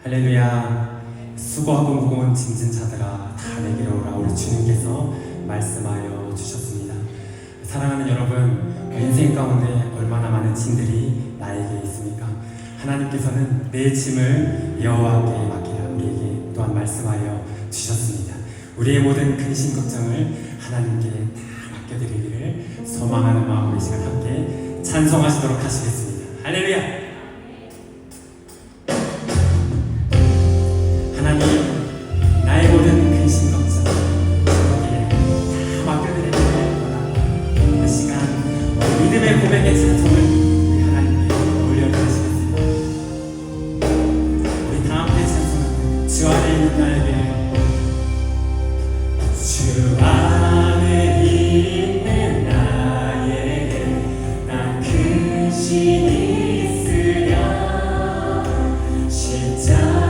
할렐루야. 수고하고 무거운 짐진 자들아 다 내게로 오라. 우리 주님께서 말씀하여 주셨습니다. 사랑하는 여러분, 인생 가운데 얼마나 많은 짐들이 나에게 있습니까? 하나님께서는 내 짐을 여호와께 맡기라 우리에게 또한 말씀하여 주셨습니다. 우리의 모든 근심 걱정을 하나님께 다 맡겨드리기를 소망하는 마음으로 이 시간 함께 찬송하시도록 하시겠습니다. 할렐루야. 나의 모든 근심 걱정 거기에 다 맡겨드리는 이 시간 믿음의 고백의 찬송을 하나님께 올려드리시겠습니다. 우리 다 함께 찬송합니다. 주 안에 있는 나에게, 주 안에 있는 나에게 난 근심이 있으랴. 십자가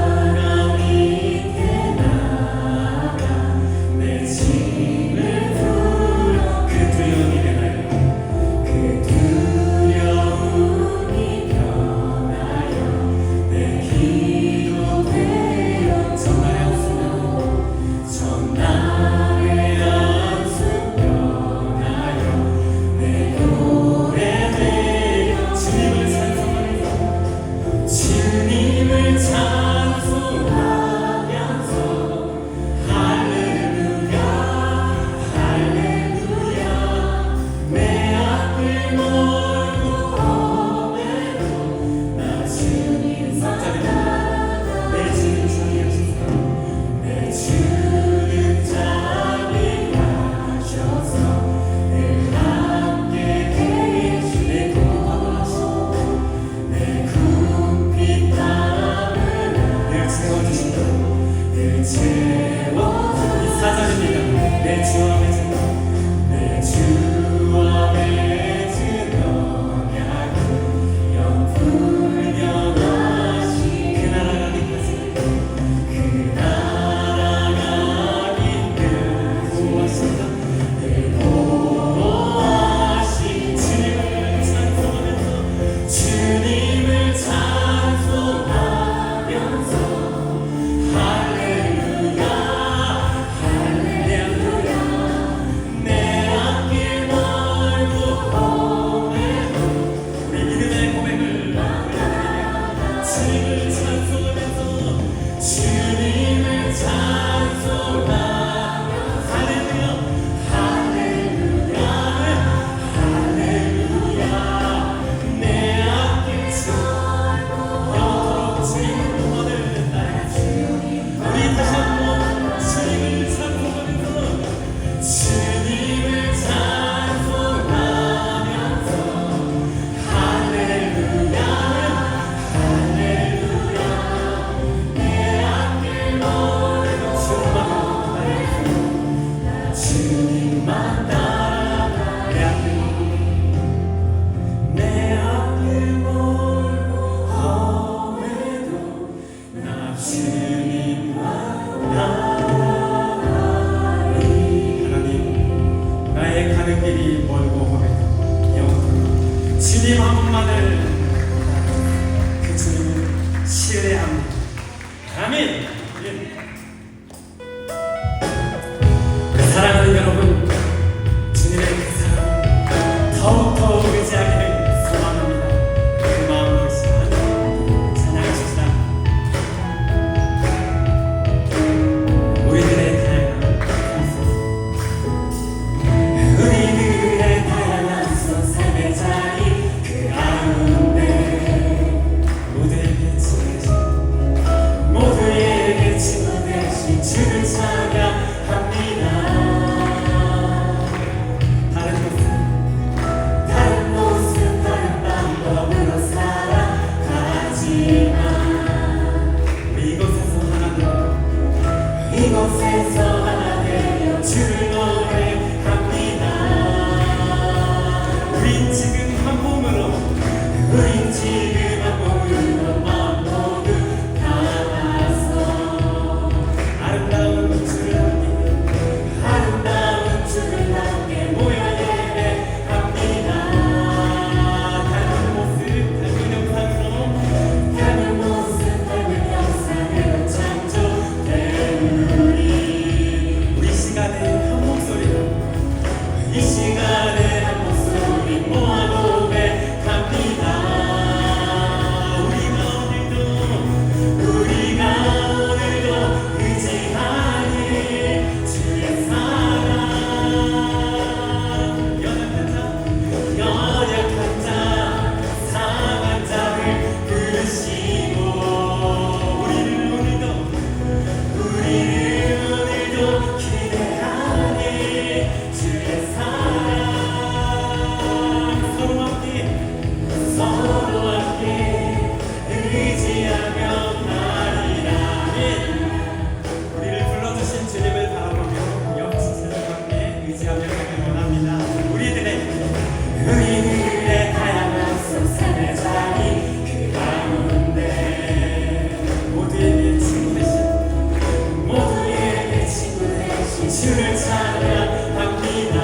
주를 찬양합니다.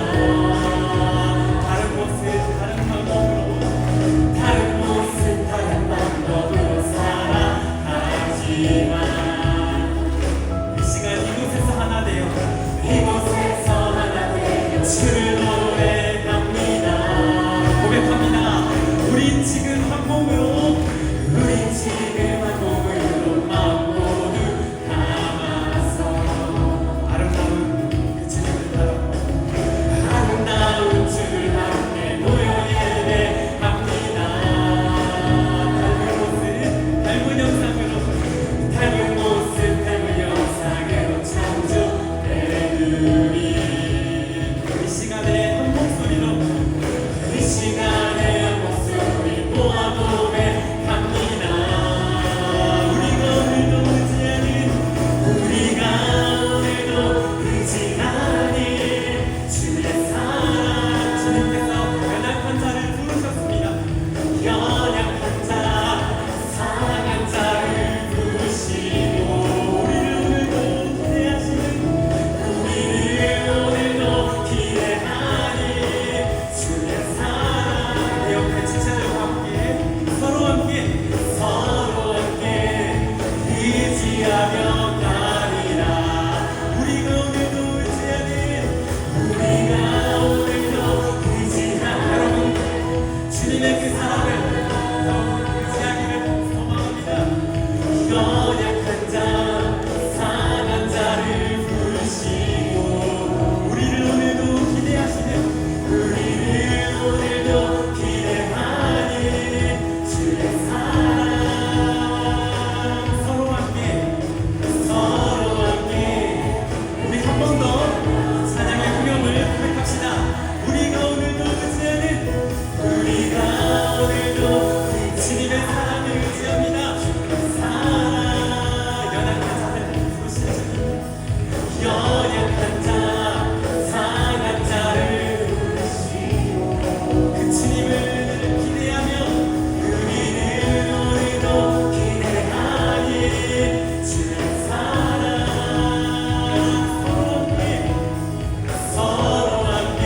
다른 곳은 다른 방법으로 다른 곳은 다른 방법으로 살아가지만 이 시간 이곳에서 하나 되어 이곳에서 하나 되어 주를 노래합니다. 고백합니다. 우린 지금 한 몸으로 우린 지금 한 몸으로 마음 모두 담아서 아름다운 그 주님을 바라보고 아름다운 주를 함께 모여 예배합니다. 닮은 형상으로 닮은 모습 닮은 형상으로 창조되는 이 시간에 한 목소리로 이 시간에 한 목소리 모아 고백합니다. 우리가 오늘도 의지하니 주의 사랑 주님께서 연약한 자를 부르셨습니다. 연약한 자 상한 자를 부르시고 우리를 오늘도 기대하니 주의 사랑 내 옆에 지체들과 함께 서로 함께 의지하며 가리라. 우리가 오늘도 의지하는 여러분 주님의 그 사랑을 의지하기를 소망합니다. 연약한 자 상한 자를 부르시고 우리를 오늘도 기대하니 주의 사랑 서로 함께 우리 한 번 더 찬양의 후렴을 고백합시다. 우리가 오늘도 주님의 사랑을 의지합니다. 사랑 연약한 자를 부르시는 연약한 자 상한 자를 부르시고 그 주님을 기대하며 우리는 오늘도 기대하니 주의 사랑 서로 함께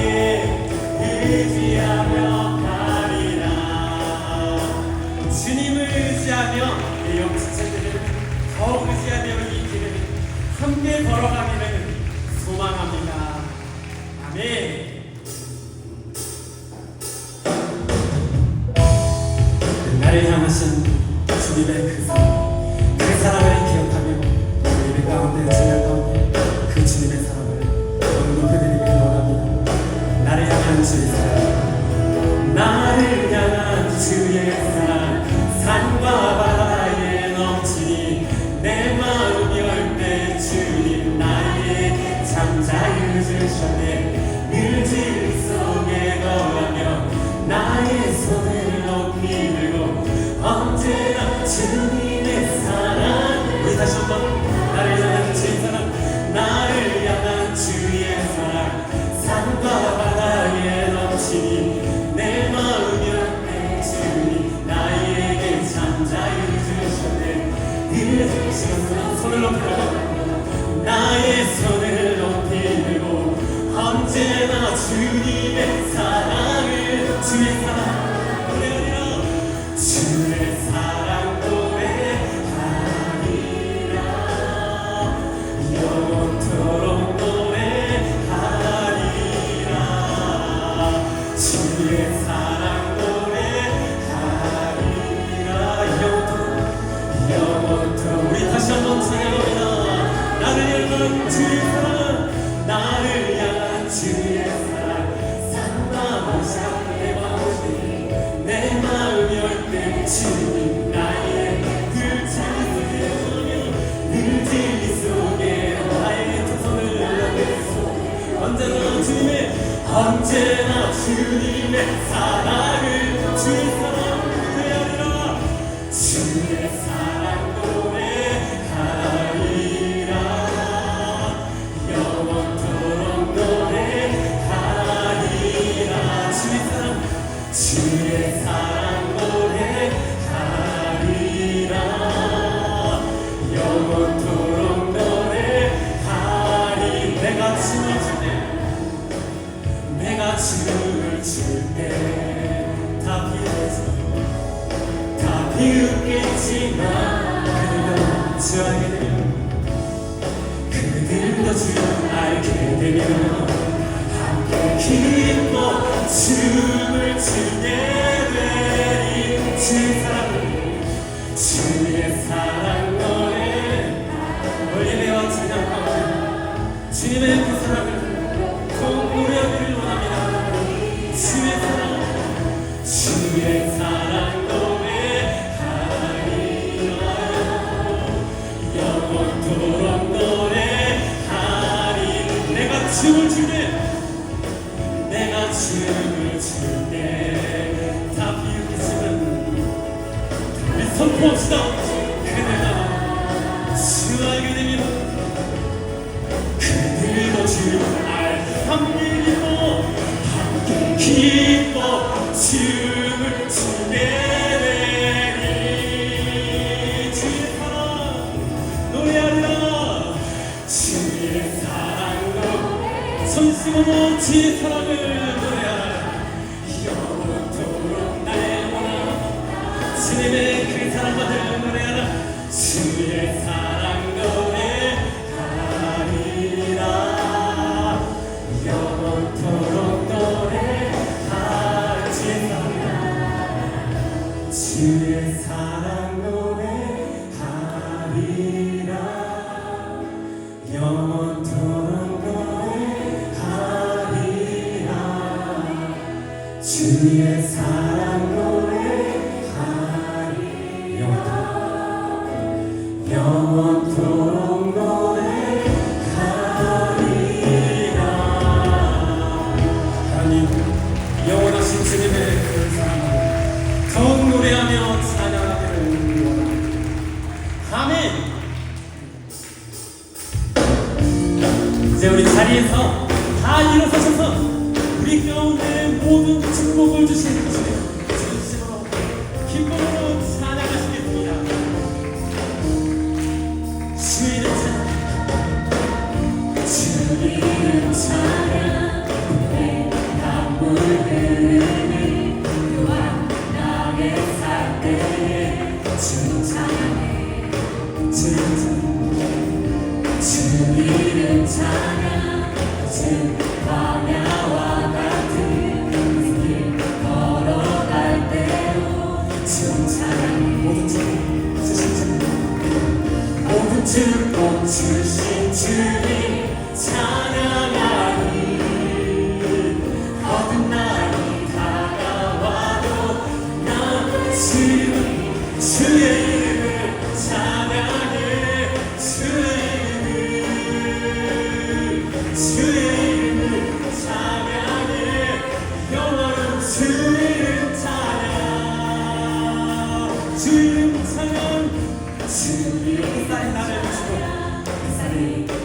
의지하며 가리라. 주님을 의지하며 내 영지체들을 더 의지하며 이 길을 함께 걸어가기를 소망합니다. 아멘. 나를 향하신 주님의 그 사랑을 기억하며 예배 가운데 찬양 가운데 그 주님의 사랑을 높여드리길 원합니다. 나를 향한 주의 사랑 나를 향한 주의 사랑 산과 바다에 넘치니 내 마음 열 때 주님 나에게 참 자유 주셨네. 늘 질 속에 걸으며 나의 손을 높이 들고 언제나 주님의 사랑 우리 다시 한번 나를 향한 주의 사랑 나를 향한 주의 사랑 산과 바다에 넘치니 내 마음 열때 주님 나에게 참 자유 주셨네. 늘 손을 높이 들고 나의 손을 높이 들고 언제나 주님의 사랑을 주의 사랑 노래하리라. 주의 사랑 노래하리라. 영원토록 노래하리라. 주의 사랑 노래하리라. 영원토록 우리 다시 한번 찬양합니다. 나를 향한 주의 사랑 나를 향한 주의 사랑 산과 모시가 내 마음이 내 마음 열 때 주님 나의 그 찬양을 늘 진리 속에 나의 두 손을 올려드리소. 언제나 주님의 사랑을 주의 사랑 노래하리라. 주의 사랑 노래하리라. 영원토록 노래하리라. 주의 사랑 노래하리라. 영원토록 노래하리. 내 내가 춤을 출 때, 내가 춤을 출 때 다 비웃겠지만 그들도 주 알게 되면 그들도 주 알게 되면 함께 기뻐 춤을 추게 되리 주의 사랑 주의 사랑 노래 예배와 찬양 가운데 주님의 그 사랑을 꼭 노래하기를 원합니다. 주의 사랑 노래하리라 영원토록 노래하리 내가 춤을 출 때 다 비웃겠지만 우리 선포합시다. 그대가 주 알게 되면 그들도 주를 함께 기뻐 춤을 추게 되리 주의 사랑 노래하리라 주의 사랑으로 손심으로 주의 사랑을 노래하라 영원토록 나의 원함 주님의 그 사랑만을 노래하라 주의 사랑 노래하리라 영원토록 노래하리 주의 사랑 노래하리라 영원토록 노래하리라 주의 사랑 노래하리라 영원토록 노래하리라 하나님 영원하신 주님의 그 사랑을 더욱 노래하며 찬양하기를 원합니다. 아멘. 이제 우리 자리에서 다 일어서셔서 우리 가운데 모든 축복을 주신 주님 진심으로 기쁨으로 찬양하시겠습니다. 주의 이름 찬양 주의 이름 찬양 내 강물 흐르는 또한 나의 살 때에 주님 찬양해 주 이름 찬양 주 광야와 같은 길 걸어갈 때로 주 찬양해 모든 축복 주신 주님 찬양하니 어떤 날이 다가와도 난 지금 주의 이름을 찬양해 주의 이름을 찬양해 영원한 주의 이름 찬양 주의 이름 찬양 주의 햇살이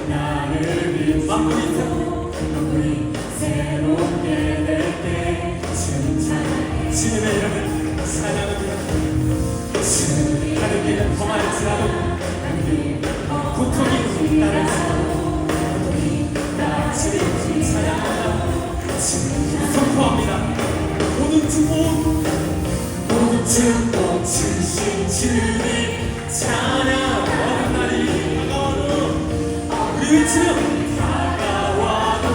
나를 비추고 만물이 새롭게 될 때 주님의 이름을 찬양합니다. 가는 길은 험할지라도 고통이 따를지라도 주님 찬양합니다. 선포합니다. 모든 축복 주신 주님 찬양 어느 날이 다가와도 우리 외치며 다가와도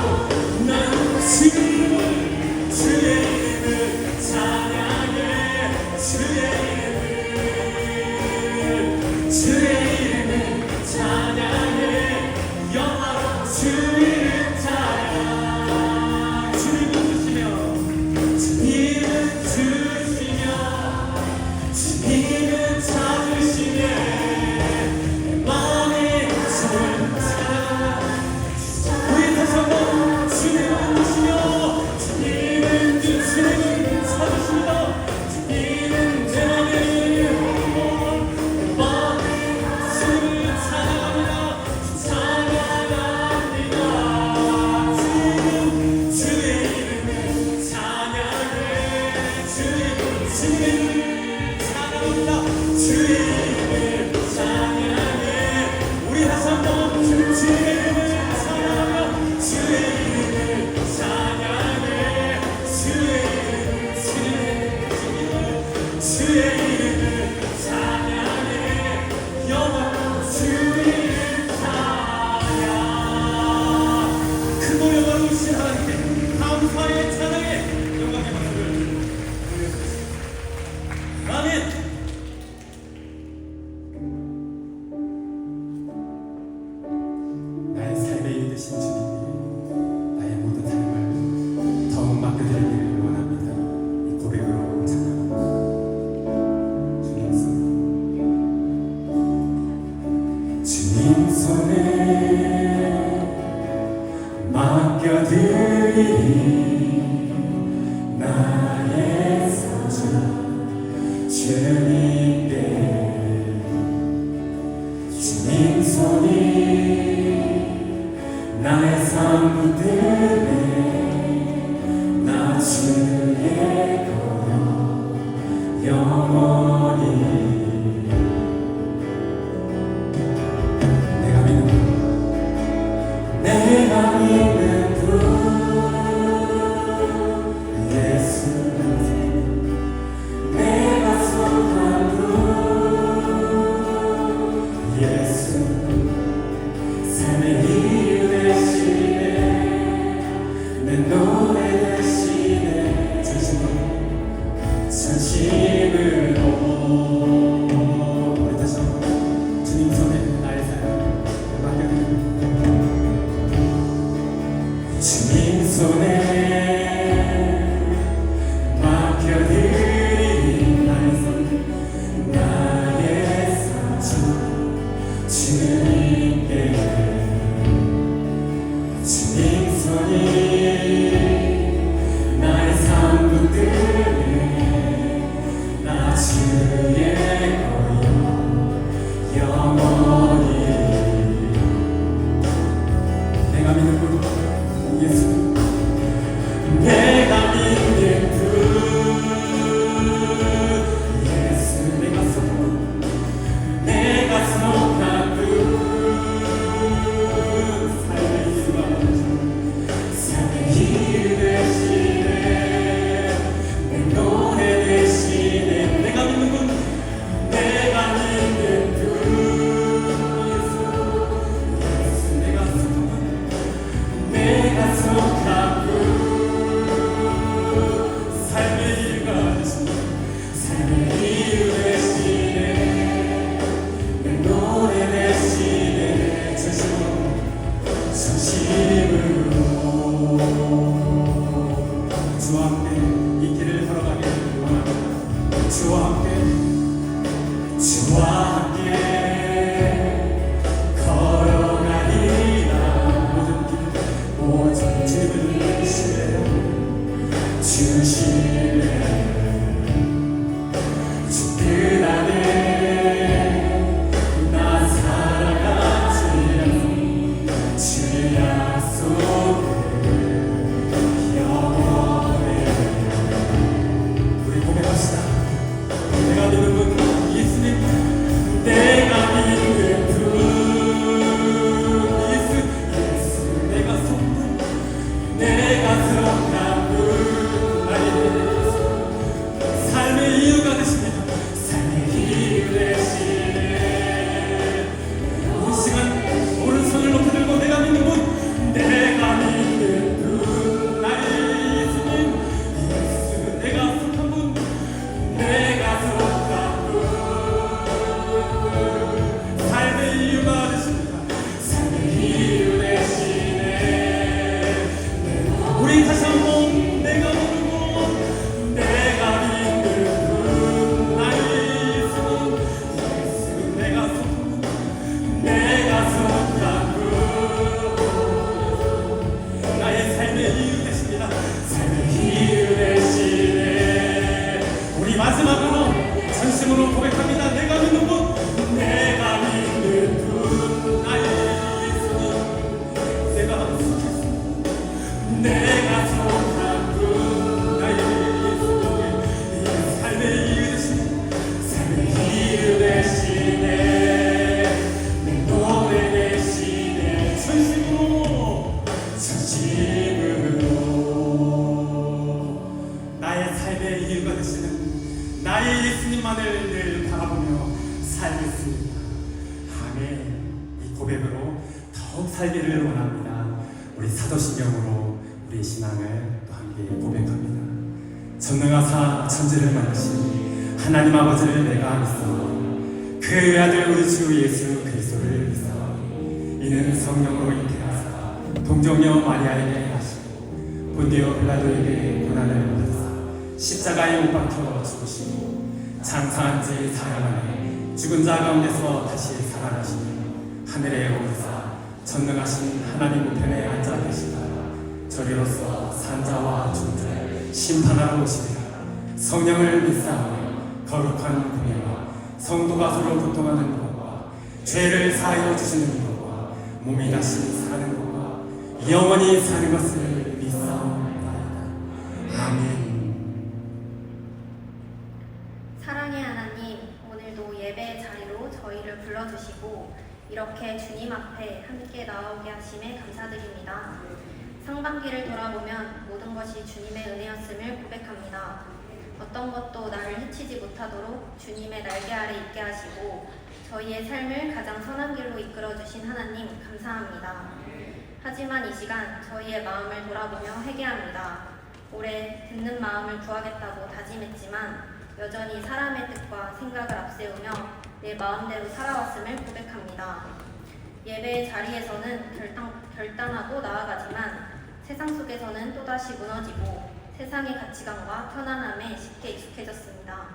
난 지금 주의 이름을 찬양해 주의 이름을 찬양해 영원한 주의 이름 찬양 주님 주시며 주님은 찾으시며 맡겨드리니 나의 소중 주님께 주님 손이 나의 삶 붙들네 나 주의 거요 영원히 내가 믿는 분 예수 내가 속한 분 예수 삶의 이유 되시네 내 노래 되시네 전심으로 우리 다시 한번 주님 손에 나의 삶 맡겨드립니다. 주님 손에 맡겨드린 나의 소중 주님께 주님 손이 나의 삶 붙들네 나 주의 거요 영원히 내가 믿는 분 예수 내가 믿는 분 예수 내가 속한 분 삶의 이유 되시네 내 노래 되시네 내가 믿는 분 내가 믿는 분 예수 내가 속한 분 내가 속한 분 삶의 이유가 되시네 삶의 이유 되시네 내 노래 되시네 전심으로 주와 함께 이 길을 걸어가길 원합니다. 주와 함께 걸어가리라 모든 주님을 주시네 주 뜻 안에 나 살아가지 주의 약속을 영원해 우리 고백합시다. 내가 믿는 분 예수님 내가 믿는 분 예수 내가 속한 내가 속한 분 삶의 이유가 되십니다. 삶의 이유 되시네 이 시간 오른손을 높이 들고 내가 믿는 분 내가 믿는 분 나의 예수님 예수 내가 속한 분 내가 속한 분 삶의 이유가 되십니다. 삶의 이유 되시네 우리 다시 한번 내가 모르고 내가 믿는 분 나의 예수님 예수 내가 속한 분 내가 속한 분 나의 삶의 이유 되십니다. 삶의 이유 되시네 우리 마지막으로 전심으로 고백합니다. 내가 믿는 분 내가 믿는 분 나의 예수님 내가 속했습니다. 내가 속한 분 나의 예수님 삶의 이유 되시네 삶의 이유 되시네 내 노래 되시네 전심으로 나의 삶의 이유가 되시는 나의 예수님만을 늘 바라보며 살겠습니다. 아멘. 이 고백으로 더욱 살기를 원합니다. 우리 사도신경으로 우리 신앙을 또 함께 고백합니다. 전능하사 천지를 만드신 하나님 아버지를 내가 믿사 그 외아들 우리 주 예수 그리스도를 믿사 이는 성령으로 잉태하사 동정녀 마리아에게 하시고 본디오 빌라도에게 고난을 받으사 십자가에 못 박혀 죽으시고 장사한 지 사흘 만에 죽은 자 가운데서 다시 살아나시니 하늘에 오르사 전능하신 하나님 우편에 앉아 계시다가 저리로서 산자와 중자 심판하러 오시리라. 성령을 믿사오니 거룩한 공예와 성도가 서로 교통하는 것과 죄를 사하여 주시는 것과 몸이 다시 사는 것과 영원히 사는 것을 믿사옵나이다. 아멘. 사랑의 하나님, 오늘도 예배의 자리로 저희를 불러주시고 이렇게 주님 앞에 함께 나오게 하심에 감사드립니다. 상반기를 돌아보면 모든 것이 주님의 은혜였음을 고백합니다. 어떤 것도 나를 해치지 못하도록 주님의 날개 아래 있게 하시고 저희의 삶을 가장 선한 길로 이끌어주신 하나님 감사합니다. 하지만 이 시간 저희의 마음을 돌아보며 회개합니다. 올해 듣는 마음을 구하겠다고 다짐했지만 여전히 사람의 뜻과 생각을 앞세우며 내 마음대로 살아왔음을 고백합니다. 예배의 자리에서는 결단하고 나아가지만 세상 속에서는 또다시 무너지고 세상의 가치관과 편안함에 쉽게 익숙해졌습니다.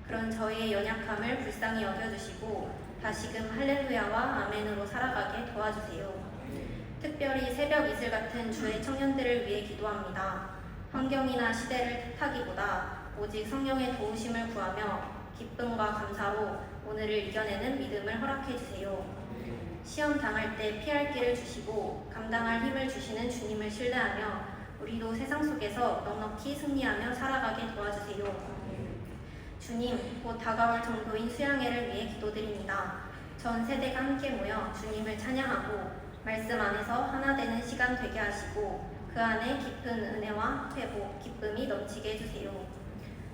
그런 저희의 연약함을 불쌍히 여겨주시고 다시금 할렐루야와 아멘으로 살아가게 도와주세요. 특별히 새벽 이슬 같은 주의 청년들을 위해 기도합니다. 환경이나 시대를 탓하기보다 오직 성령의 도우심을 구하며 기쁨과 감사로 오늘을 이겨내는 믿음을 허락해 주세요. 시험 당할 때 피할 길을 주시고 감당할 힘을 주시는 주님을 신뢰하며 우리도 세상 속에서 넉넉히 승리하며 살아가게 도와주세요. 주님, 곧 다가올 정도인 수양회를 위해 기도드립니다. 전 세대가 함께 모여 주님을 찬양하고 말씀 안에서 하나 되는 시간 되게 하시고 그 안에 깊은 은혜와 회복, 기쁨이 넘치게 해주세요.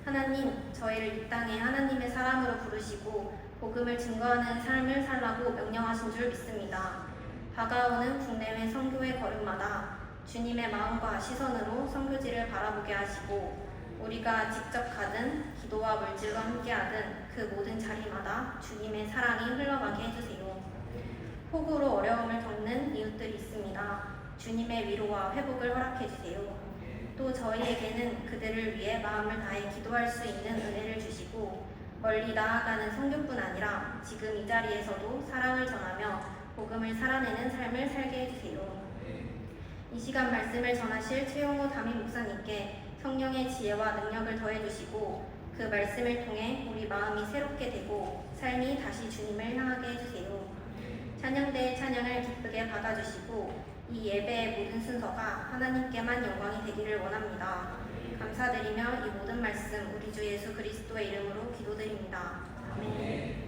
하나님, 저희를 이 땅에 하나님의 사람으로 부르시고 복음을 증거하는 삶을 살라고 명령하신 줄 믿습니다. 다가오는 국내외 선교의 걸음마다 주님의 마음과 시선으로 선교지를 바라보게 하시고 우리가 직접 가든 기도와 물질로 함께하든 그 모든 자리마다 주님의 사랑이 흘러가게 해주세요. 폭우로 어려움을 겪는 이웃들이 있습니다. 주님의 위로와 회복을 허락해 주세요. 또 저희에게는 그들을 위해 마음을 다해 기도할 수 있는 은혜를 주시고 멀리 나아가는 선교뿐 아니라 지금 이 자리에서도 사랑을 전하며 복음을 살아내는 삶을 살게 해주세요. 이 시간 말씀을 전하실 최용호 담임 목사님께 성령의 지혜와 능력을 더해주시고 그 말씀을 통해 우리 마음이 새롭게 되고 삶이 다시 주님을 향하게 해주세요. 찬양대의 찬양을 기쁘게 받아주시고 이 예배의 모든 순서가 하나님께만 영광이 되기를 원합니다. 감사드리며 이 모든 말씀 우리 주 예수 그리스도의 이름으로 기도드립니다. 아멘.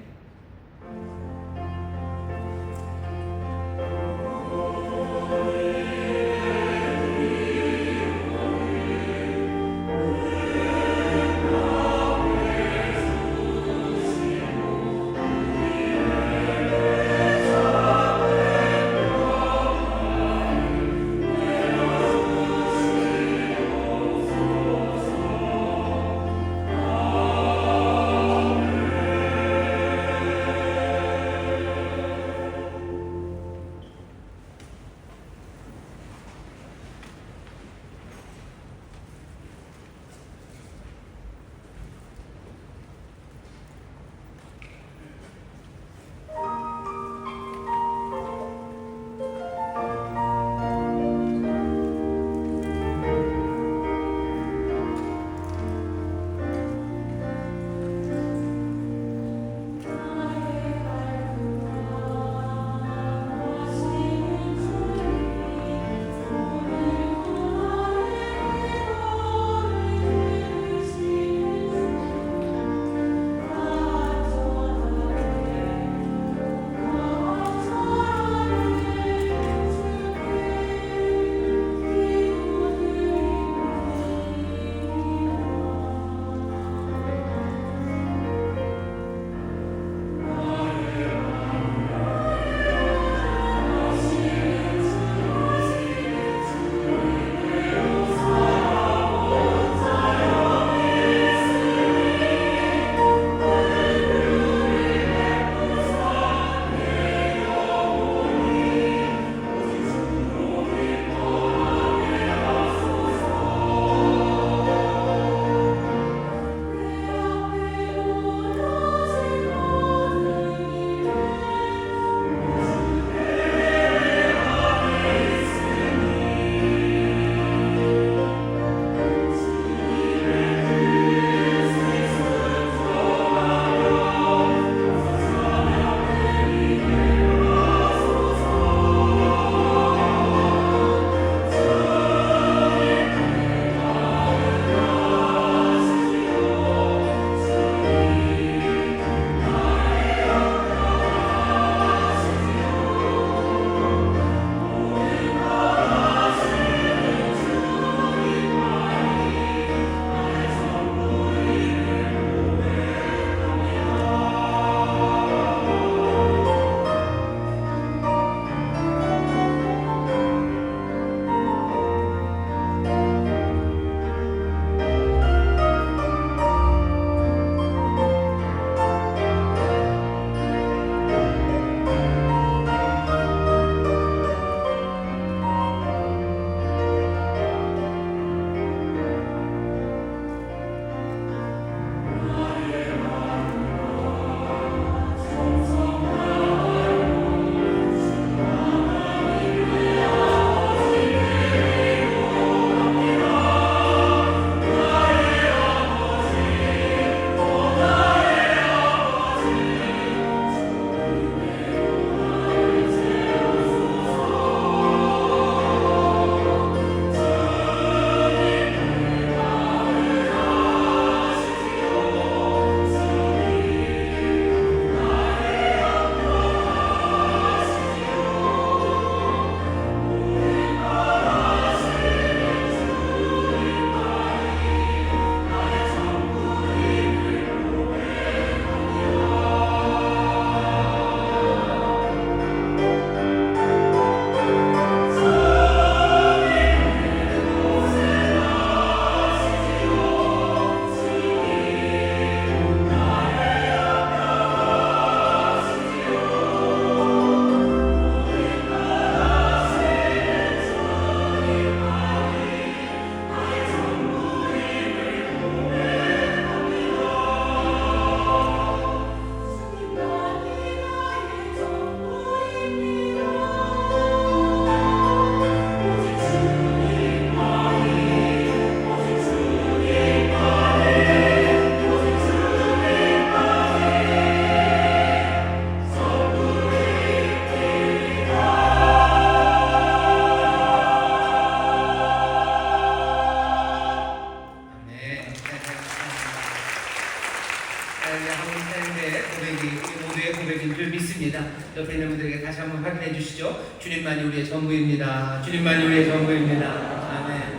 믿습니다. 옆에 있는 분들에게 다시 한번 확인해 주시죠. 주님만이 우리의 전부입니다. 주님만이 우리의 전부입니다. 아멘.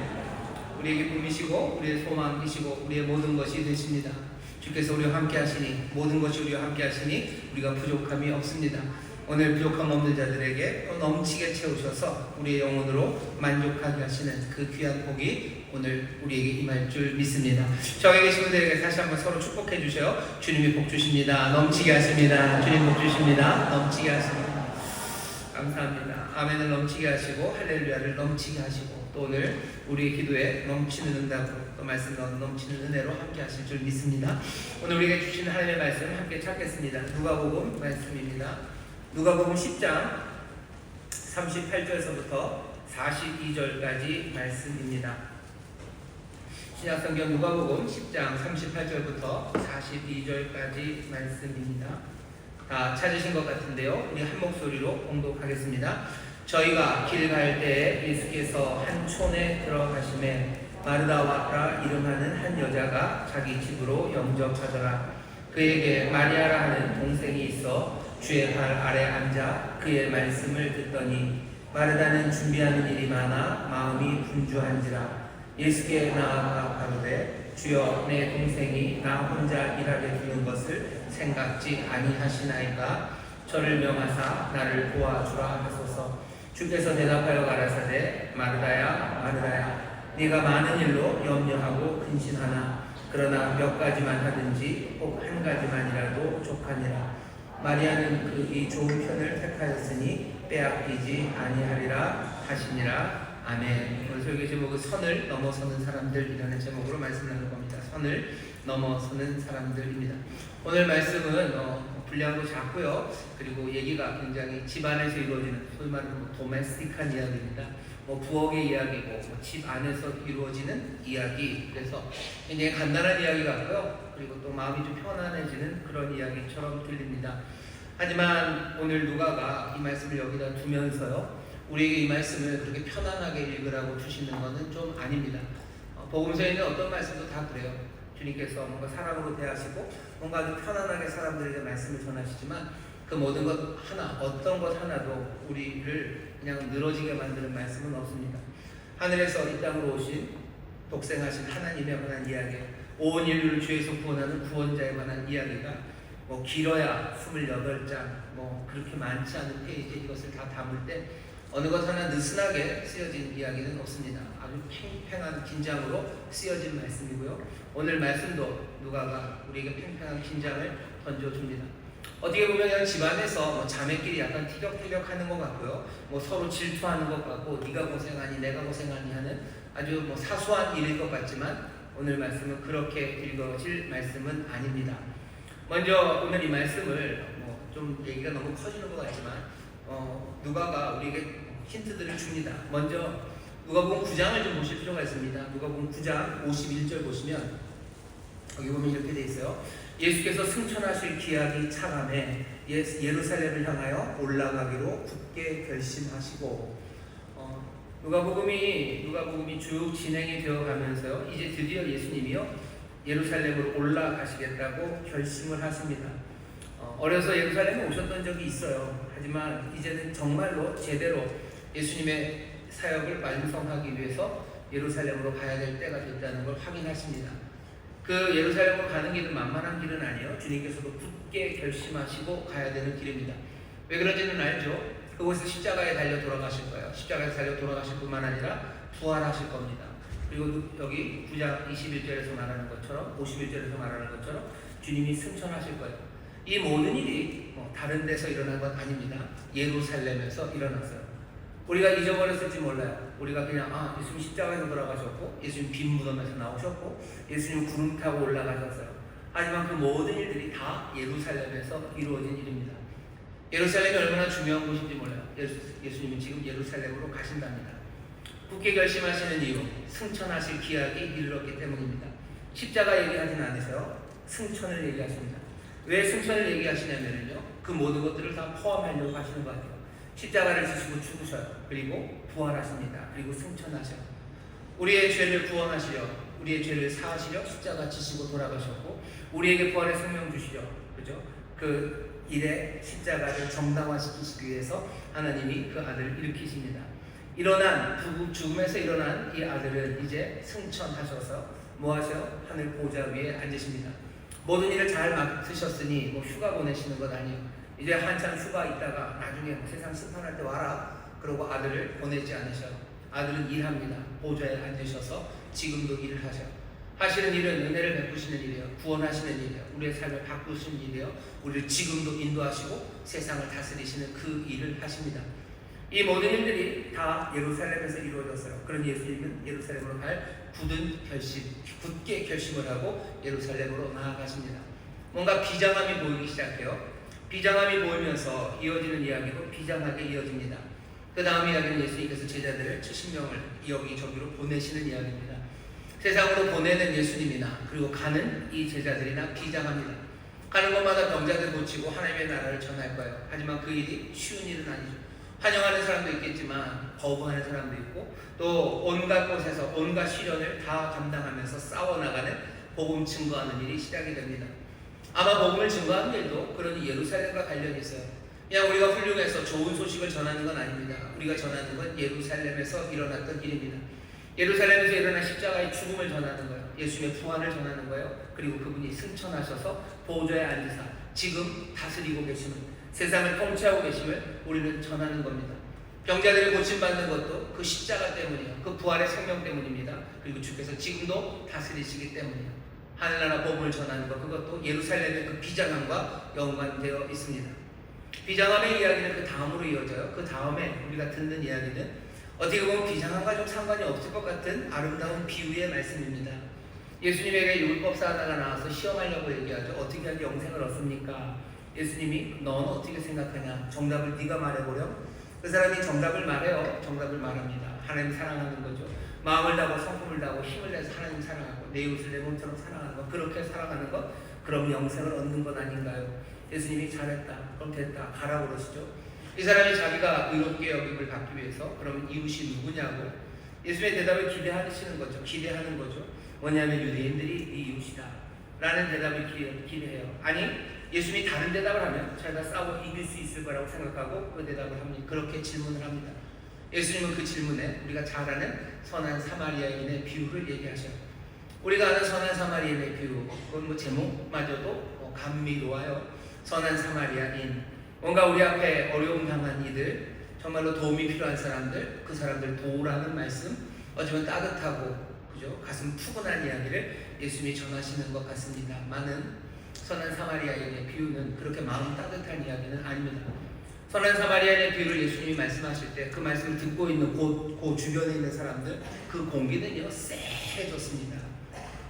우리에게 꿈이시고 우리의 소망이시고 우리의 모든 것이 되십니다. 주께서 우리와 함께 하시니 모든 것이 우리와 함께 하시니 우리가 부족함이 없습니다. 오늘 부족함 없는 자들에게 또 넘치게 채우셔서 우리의 영혼으로 만족하게 하시는 그 귀한 복이 오늘 우리에게 임할 줄 믿습니다. 저에게 계신 분들에게 다시 한번 서로 축복해 주세요. 주님이 복 주십니다. 넘치게 하십니다. 주님 복 주십니다. 넘치게 하십니다. 감사합니다. 아멘을 넘치게 하시고 할렐루야를 넘치게 하시고 또 오늘 우리의 기도에 넘치는 응답으로 또 말씀 넘치는 은혜로 함께 하실 줄 믿습니다. 오늘 우리에게 주신 하나님의 말씀 함께 찾겠습니다. 누가복음 말씀입니다. 누가복음 10장 38절에서부터 42절까지 말씀입니다. 신약성경 누가복음 10장 38절부터 42절까지 말씀입니다. 다 찾으신 것 같은데요. 우리 한 목소리로 봉독하겠습니다. 저희가 길 갈 때에 예수께서 한 촌에 들어가심에 마르다와 이름하는 한 여자가 자기 집으로 영접하더라. 그에게 마리아라 하는 동생이 있어 주의 발 아래 앉아 그의 말씀을 듣더니 마르다는 준비하는 일이 많아 마음이 분주한지라. 예수께 나아가 가로되 주여 내 동생이 나 혼자 일하게 두는 것을 생각지 아니하시나이까. 저를 명하사 나를 도와주라 하소서. 주께서 대답하여 가라사대 마르다야 마르다야 네가 많은 일로 염려하고 근심하나 그러나 몇 가지만 하든지 혹 한 가지만이라도 족하니라. 마리아는 그 이 좋은 편을 택하였으니 빼앗기지 아니하리라 하시니라. 아멘. 오늘 설교 제목은 선을 넘어서는 사람들이라는 제목으로 말씀을 나눌 겁니다. 선을 넘어서는 사람들입니다. 오늘 말씀은 분량도 작고요. 그리고 얘기가 굉장히 집안에서 이루어지는 소위 말하는 도메스틱한 이야기입니다. 부엌의 이야기고 집 안에서 이루어지는 이야기. 그래서 굉장히 간단한 이야기 같고요. 그리고 또 마음이 좀 편안해지는 그런 이야기처럼 들립니다. 하지만 오늘 누가가 이 말씀을 여기다 두면서요, 우리에게 이 말씀을 그렇게 편안하게 읽으라고 주시는 것은 좀 아닙니다. 복음서에 있는 어떤 말씀도 다 그래요. 주님께서 뭔가 사랑으로 대하시고 뭔가 아주 편안하게 사람들에게 말씀을 전하시지만 그 모든 것 하나, 어떤 것 하나도 우리를 그냥 늘어지게 만드는 말씀은 없습니다. 하늘에서 이 땅으로 오신 독생하신 하나님에 관한 이야기, 온 인류를 죄에서 구원하는 구원자에 관한 이야기가 길어야 28장, 그렇게 많지 않은 페이지 이것을 다 담을 때 어느 것 하나 느슨하게 쓰여진 이야기는 없습니다. 아주 팽팽한 긴장으로 쓰여진 말씀이고요. 오늘 말씀도 누가가 우리에게 팽팽한 긴장을 던져줍니다. 어떻게 보면 그냥 집안에서 자매끼리 약간 티격태격하는 것 같고요. 서로 질투하는 것 같고 네가 고생하니 내가 고생하니 하는 아주 사소한 일일 것 같지만 오늘 말씀은 그렇게 읽어질 말씀은 아닙니다. 먼저 오늘 이 말씀을 좀 얘기가 너무 커지는 것 같지만 누가가 우리에게 힌트들을 줍니다. 먼저 누가복음 9장을 좀 보실 필요가 있습니다. 누가복음 9장 51절 보시면 여기 보면 이렇게 돼 있어요. 예수께서 승천하실 기약이 차감해 예루살렘을 향하여 올라가기로 굳게 결심하시고 누가복음이 쭉 진행이 되어 가면서요, 이제 드디어 예수님이요 예루살렘으로 올라가시겠다고 결심을 하십니다. 어려서 예루살렘에 오셨던 적이 있어요. 하지만 이제는 정말로 제대로 예수님의 사역을 완성하기 위해서 예루살렘으로 가야 될 때가 됐다는 걸 확인하십니다. 그 예루살렘으로 가는 길은 만만한 길은 아니에요. 주님께서도 굳게 결심하시고 가야 되는 길입니다. 왜 그런지는 알죠? 그곳에서 십자가에 달려 돌아가실 거예요. 십자가에 달려 돌아가실 뿐만 아니라 부활하실 겁니다. 그리고 여기 9장 21절에서 말하는 것처럼 51절에서 말하는 것처럼 주님이 승천하실 거예요. 이 모든 일이 다른 데서 일어난 건 아닙니다. 예루살렘에서 일어났어요. 우리가 잊어버렸을지 몰라요. 우리가 그냥 예수님 십자가에서 돌아가셨고 예수님 빈 무덤에서 나오셨고 예수님 구름 타고 올라가셨어요. 하지만 그 모든 일들이 다 예루살렘에서 이루어진 일입니다. 예루살렘이 얼마나 중요한 곳인지 몰라요. 예수님은 지금 예루살렘으로 가신답니다. 굳게 결심하시는 이유, 승천하실 기약이 이르렀기 때문입니다. 십자가 얘기하지는 않으세요. 승천을 얘기하십니다. 왜 승천을 얘기하시냐면요, 그 모든 것들을 다 포함하려고 하시는 것 같아요. 십자가를 지시고 죽으셔요. 그리고 부활하십니다. 그리고 승천하셔요. 우리의 죄를 구원하시려, 우리의 죄를 사하시려 십자가 지시고 돌아가셨고 우리에게 부활의 생명 주시려, 그죠? 그 일의 십자가를 정당화시키시기 위해서 하나님이 그 아들을 일으키십니다. 죽음에서 일어난 이 아들은 이제 승천하셔서 뭐하셔? 하늘 보좌 위에 앉으십니다. 모든 일을 잘 맡으셨으니 뭐 휴가 보내시는 것 아니에요. 이제 한참 휴가 있다가 나중에 세상 심판할 때 와라. 그러고 아들을 보내지 않으셔요. 아들은 일합니다. 보좌에 앉으셔서 지금도 일을 하시는 일은 은혜를 베푸시는 일이에요. 구원하시는 일이에요. 우리의 삶을 바꾸시는 일이에요. 우리를 지금도 인도하시고 세상을 다스리시는 그 일을 하십니다. 이 모든 일들이 다 예루살렘에서 이루어졌어요. 그런 예수님은 예루살렘으로 갈 굳게 결심을 하고 예루살렘으로 나아가십니다. 뭔가 비장함이 보이기 시작해요. 비장함이 보이면서 이어지는 이야기도 비장하게 이어집니다. 그 다음 이야기는 예수님께서 제자들을 70명을 여기저기로 보내시는 이야기입니다. 세상으로 보내는 예수님이나 그리고 가는 이 제자들이나 비장합니다. 가는 곳마다 병자들 고치고 하나님의 나라를 전할 거예요. 하지만 그 일이 쉬운 일은 아니죠. 환영하는 사람도 있겠지만 거부하는 사람도 있고 또 온갖 곳에서 온갖 시련을 다 감당하면서 싸워나가는 복음 증거하는 일이 시작이 됩니다. 아마 복음을 증거하는 일도 그런 예루살렘과 관련이 있어요. 그냥 우리가 훌륭해서 좋은 소식을 전하는 건 아닙니다. 우리가 전하는 건 예루살렘에서 일어났던 일입니다. 예루살렘에서 일어난 십자가의 죽음을 전하는 거예요. 예수님의 부활을 전하는 거예요. 그리고 그분이 승천하셔서 보좌에 앉으사 지금 다스리고 계심을, 세상을 통치하고 계심을 우리는 전하는 겁니다. 병자들을 고침받는 것도 그 십자가 때문이에요. 그 부활의 생명 때문입니다. 그리고 주께서 지금도 다스리시기 때문이에요. 하늘나라 복음을 전하는 것, 그것도 예루살렘의 그 비장함과 연관되어 있습니다. 비장함의 이야기는 그 다음으로 이어져요. 그 다음에 우리가 듣는 이야기는 어떻게 보면 비장함과 좀 상관이 없을 것 같은 아름다운 비유의 말씀입니다. 예수님에게 율법사 하나가 나와서 시험하려고 얘기하죠. 어떻게 하면 영생을 얻습니까? 예수님이 넌 어떻게 생각하냐? 정답을 네가 말해보렴. 그 사람이 정답을 말해요. 정답을 말합니다. 하나님 사랑하는 거죠. 마음을 다하고 성품을 다하고 힘을 내서 하나님 사랑하고 내 이웃을 내 몸처럼 사랑하는 것, 그렇게 살아가는 것, 그럼 영생을 얻는 것 아닌가요? 예수님이 잘했다, 그럼 됐다, 가라고 그러시죠. 이 사람이 자기가 의롭게 여김을 받기 위해서 그러면 이웃이 누구냐고 예수님의 대답을 기대하는 거죠. 뭐냐면 유대인들이 네 이웃이다 라는 대답을 기대해요. 아니 예수님이 다른 대답을 하면 자기가 싸워 이길 수 있을 거라고 생각하고 그 대답을 합니다. 그렇게 질문을 합니다. 예수님은 그 질문에 우리가 잘 아는 선한 사마리아인의 비유를 얘기하셔요. 우리가 아는 선한 사마리아인의 비유, 그건 뭐 제목마저도 감미로워요. 선한 사마리아인, 뭔가 우리 앞에 어려움 당한 이들, 정말로 도움이 필요한 사람들, 그 사람들 도우라는 말씀, 어쩌면 따뜻하고 그죠? 가슴 푸근한 이야기를 예수님이 전하시는 것 같습니다. 많은 선한 사마리아인의 비유는 그렇게 마음 따뜻한 이야기는 아닙니다. 선한 사마리아인의 비유를 예수님이 말씀하실 때 그 말씀을 듣고 있는 그 주변에 있는 사람들, 그 공기는요 쎄해졌습니다.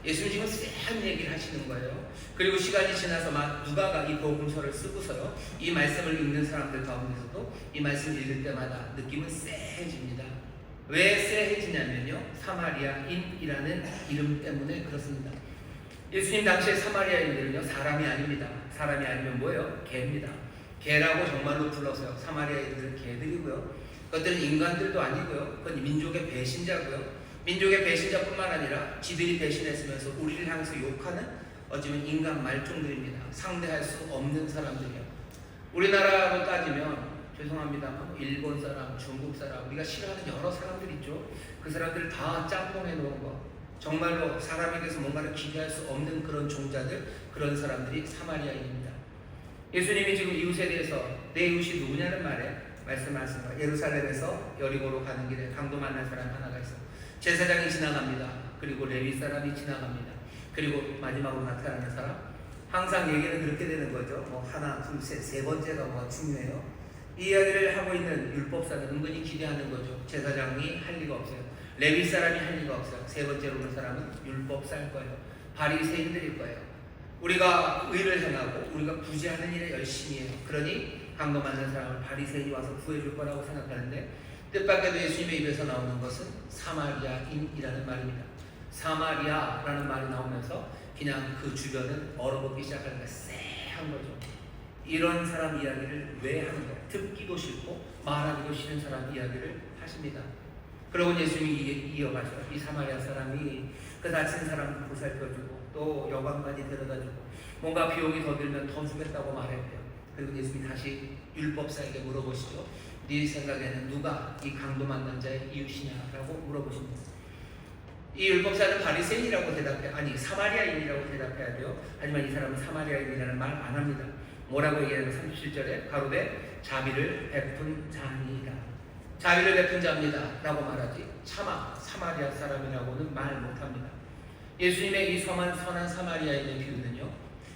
예수님 지금 쎄한 얘기를 하시는 거예요. 그리고 시간이 지나서 막 누가가 이 복음서를 쓰고서요 이 말씀을 읽는 사람들 가운데서도 이 말씀을 읽을 때마다 느낌은 쎄해집니다. 왜 쎄해지냐면요 사마리아인이라는 이름 때문에 그렇습니다. 예수님 당시에 사마리아인들은요 사람이 아닙니다. 사람이 아니면 뭐예요? 개입니다. 개라고 정말로 불러서요. 사마리아인들은 개들이고요. 그것들은 인간들도 아니고요. 그건 민족의 배신자고요. 민족의 배신자뿐만 아니라 지들이 배신했으면서 우리를 향해서 욕하는 어쩌면 인간 말종들입니다. 상대할 수 없는 사람들이요. 우리나라로 따지면 죄송합니다. 일본 사람, 중국 사람, 우리가 싫어하는 여러 사람들 있죠. 그 사람들을 다 짬뽕해 놓은 거. 정말로 사람에게서 뭔가를 기대할 수 없는 그런 종자들, 그런 사람들이 사마리아인입니다. 예수님이 지금 이웃에 대해서 내 이웃이 누구냐는 말에 말씀하신 거예요. 예루살렘에서 여리고로 가는 길에 강도 만난 사람 하나가 있어. 제사장이 지나갑니다. 그리고 레위 사람이 지나갑니다. 그리고 마지막으로 나타나는 사람. 항상 얘기는 그렇게 되는 거죠. 뭐 하나, 둘, 셋, 세 번째가 뭐 중요해요. 이 이야기를 하고 있는 율법사는 은근히 기대하는 거죠. 제사장이 할 리가 없어요. 레위 사람이 할 리가 없어요. 세 번째로 오는 사람은 율법사일 거예요. 바리새인들일 거예요. 우리가 의를 행하고 우리가 굳이 하는 일에 열심히 해요. 그러니 강도 맞는 사람을 바리새인이 와서 구해줄 거라고 생각하는데 뜻밖에도 예수님의 입에서 나오는 것은 사마리아인이라는 말입니다. 사마리아라는 말이 나오면서 그냥 그 주변은 얼어붙기 시작하는 거예요. 쎄한 거죠. 이런 사람 이야기를 왜 하는 거예요? 듣기도 싫고 말하기도 싫은 사람 이야기를 하십니다. 그러고 예수님이 이어가죠. 이 사마리아 사람이 그 다친 사람 보살펴주고 또 여관까지 데려다주고 뭔가 비용이 더 들면 더 주겠다고 말했대요. 그리고 예수님이 다시 율법사에게 물어보시죠. 네 생각에는 누가 이 강도 만난 자의 이웃이냐라고 물어보십니다. 이 율법사는 바리새인이라고 사마리아인이라고 대답해야 돼요. 하지만 이 사람은 사마리아인이라는 말 안 합니다. 뭐라고 얘기하면 37절에 가로되 자비를 베푼 자니이다. 자비를 베푼 자입니다 라고 말하지 차마 사마리아 사람이라고는 말 못합니다. 예수님의 이 선한 사마리아인의 비유는요,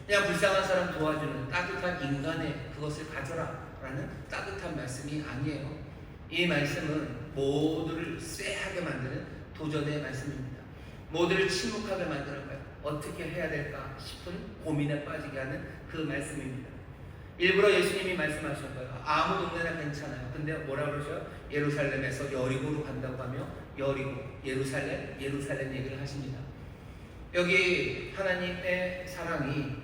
그냥 불쌍한 사람 도와주는 따뜻한 인간의 그것을 가져라 라는 따뜻한 말씀이 아니에요. 이 말씀은 모두를 쎄하게 만드는 도전의 말씀입니다. 모두를 침묵하게 만드는 거예요. 어떻게 해야 될까 싶은 고민에 빠지게 하는 그 말씀입니다. 일부러 예수님이 말씀하신 거예요. 아무 동네나 괜찮아요. 근데 뭐라 그러죠? 예루살렘에서 여리고로 간다고 하며 여리고, 예루살렘 얘기를 하십니다. 여기 하나님의 사랑이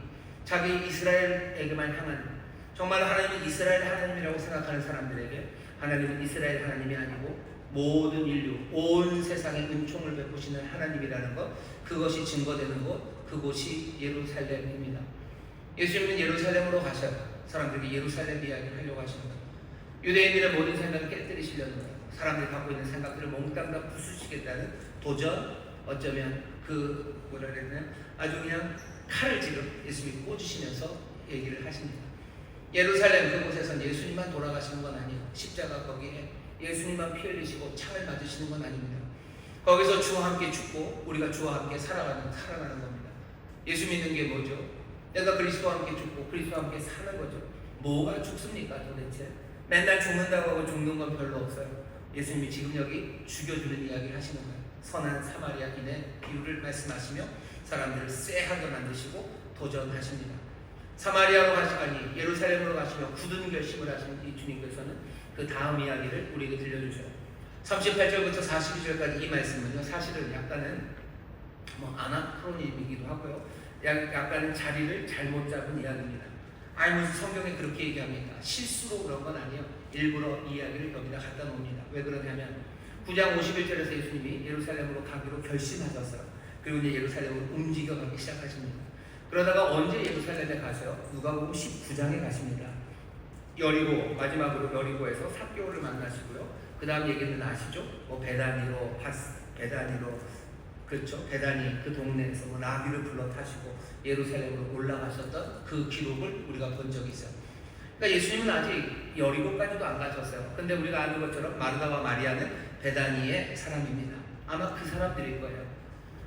자기 이스라엘에게만 향한, 정말 하나님은 이스라엘 하나님이라고 생각하는 사람들에게 하나님은 이스라엘 하나님이 아니고 모든 인류, 온 세상에 은총을 베푸시는 하나님이라는 것, 그것이 증거되는 곳, 그곳이 예루살렘입니다. 예수님은 예루살렘으로 가셔요. 사람들이 예루살렘 이야기를 하려고 하시는 거예요. 유대인들의 모든 생각을 깨뜨리시려는 거예요. 사람들이 갖고 있는 생각들을 몽땅 다 부수시겠다는 도전, 어쩌면 아주 그냥 칼을 지금 예수님이 꽂으시면서 얘기를 하십니다. 예루살렘 그곳에선 예수님만 돌아가시는 건 아니에요. 십자가 거기에 예수님만 피 흘리시고 창을 맞으시는 건 아닙니다. 거기서 주와 함께 죽고 우리가 주와 함께 살아가는 겁니다. 예수 믿는 게 뭐죠? 내가 그리스도와 함께 죽고 그리스도와 함께 사는 거죠. 뭐가 죽습니까 도대체? 맨날 죽는다고 하고 죽는 건 별로 없어요. 예수님이 지금 여기 죽여주는 이야기를 하시는 거예요. 선한 사마리아인의 비유를 말씀하시며 사람들을 쎄하게 만드시고 도전하십니다. 사마리아로 가시니 예루살렘으로 가시며 굳은 결심을 하신 이 주님께서는 그 다음 이야기를 우리에게 들려주셔요. 38절부터 42절까지 이 말씀은요, 사실은 약간은 아나크로니즘이기도 하고요, 약간은 자리를 잘못 잡은 이야기입니다. 아니 무슨 성경에 그렇게 얘기합니까? 실수로 그런 건 아니에요. 일부러 이 이야기를 여기다 갖다 놓습니다. 왜 그러냐면 9장 51절에서 예수님이 예루살렘으로 가기로 결심하셨어요. 그리고 이제 예루살렘으로 움직여가기 시작하십니다. 그러다가 언제 예루살렘에 가세요? 누가복음 19장에 가십니다. 여리고, 마지막으로 여리고에서 삭개오를 만나시고요. 그 다음 얘기는 아시죠? 베다니 그 동네에서 나귀를 불러 타시고 예루살렘으로 올라가셨던 그 기록을 우리가 본 적이 있어요. 그러니까 예수님은 아직 여리고까지도 안 가셨어요. 근데 우리가 아는 것처럼 마르다와 마리아는 베다니의 사람입니다. 아마 그 사람들일 거예요.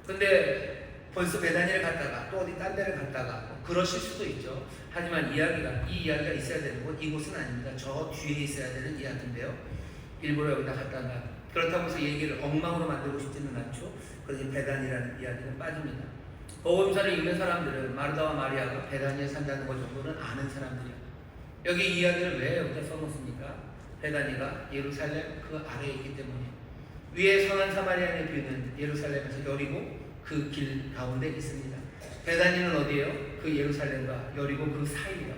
근데 벌써 베다니를 갔다가 또 어디 딴 데를 갔다가 그러실 수도 있죠. 하지만 이 이야기가 있어야 되는 곳, 이곳은 아닙니다. 저 뒤에 있어야 되는 이야기인데요. 일부러 여기다 갖다 놔요. 그렇다고 해서 얘기를 엉망으로 만들고 싶지는 않죠. 그래서 베단이라는 이야기는 빠집니다. 복음서를 읽는 사람들은 마르다와 마리아가 베단이에 산다는 것 정도는 아는 사람들이에요. 여기 이 이야기를 왜 여기다 써놓습니까? 베단이가 예루살렘 그 아래에 있기 때문에. 위에 선한 사마리아인의 비유는 예루살렘에서 여리고 그 길 가운데 있습니다. 베단이는 어디예요? 그 예루살렘과 여리고 그 사이예요.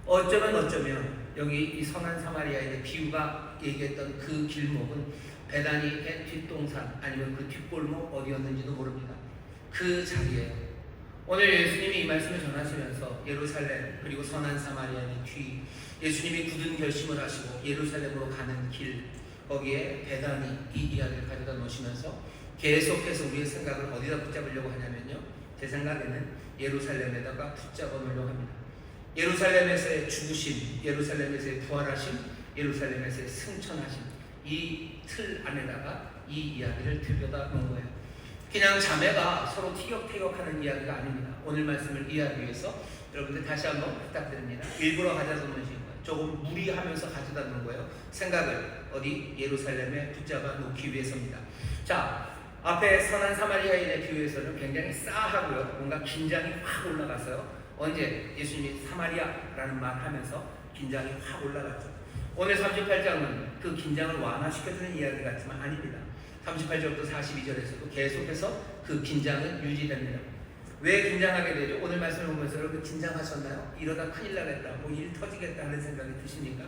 어쩌면 여기 이 선한 사마리아인의 비유가 얘기했던 그 길목은 베다니의 뒷동산 아니면 그 뒷골목 어디였는지도 모릅니다. 그 자리예요. 오늘 예수님이 이 말씀을 전하시면서 예루살렘 그리고 선한 사마리아인의 뒤, 예수님이 굳은 결심을 하시고 예루살렘으로 가는 길, 거기에 베다니 이 이야기를 가져다 놓으시면서 계속해서 우리의 생각을 어디다 붙잡으려고 하냐면요, 제 생각에는 예루살렘에다가 붙잡아 놓으려고 합니다. 예루살렘에서의 죽으심, 예루살렘에서의 부활하심, 예루살렘에서의 승천하심, 이 틀 안에다가 이 이야기를 들여다 놓은 거예요. 그냥 자매가 서로 티격태격하는 이야기가 아닙니다. 오늘 말씀을 이해하기 위해서 여러분들 다시 한번 부탁드립니다. 일부러 가져다 놓으신 거예요. 조금 무리하면서 가져다 놓은 거예요. 생각을 어디 예루살렘에 붙잡아 놓기 위해서입니다. 자, 앞에 선한 사마리아인의 비유에서는 굉장히 싸하고요, 뭔가 긴장이 확 올라갔어요. 언제? 예수님이 사마리아라는 말 하면서 긴장이 확 올라갔죠. 오늘 38장은 그 긴장을 완화시켜주는 이야기 같지만 아닙니다. 38절부터 42절에서도 계속해서 그 긴장은 유지됩니다. 왜 긴장하게 되죠? 오늘 말씀을 보면서 여러분 긴장하셨나요? 이러다 큰일 나겠다, 일 터지겠다 하는 생각이 드십니까?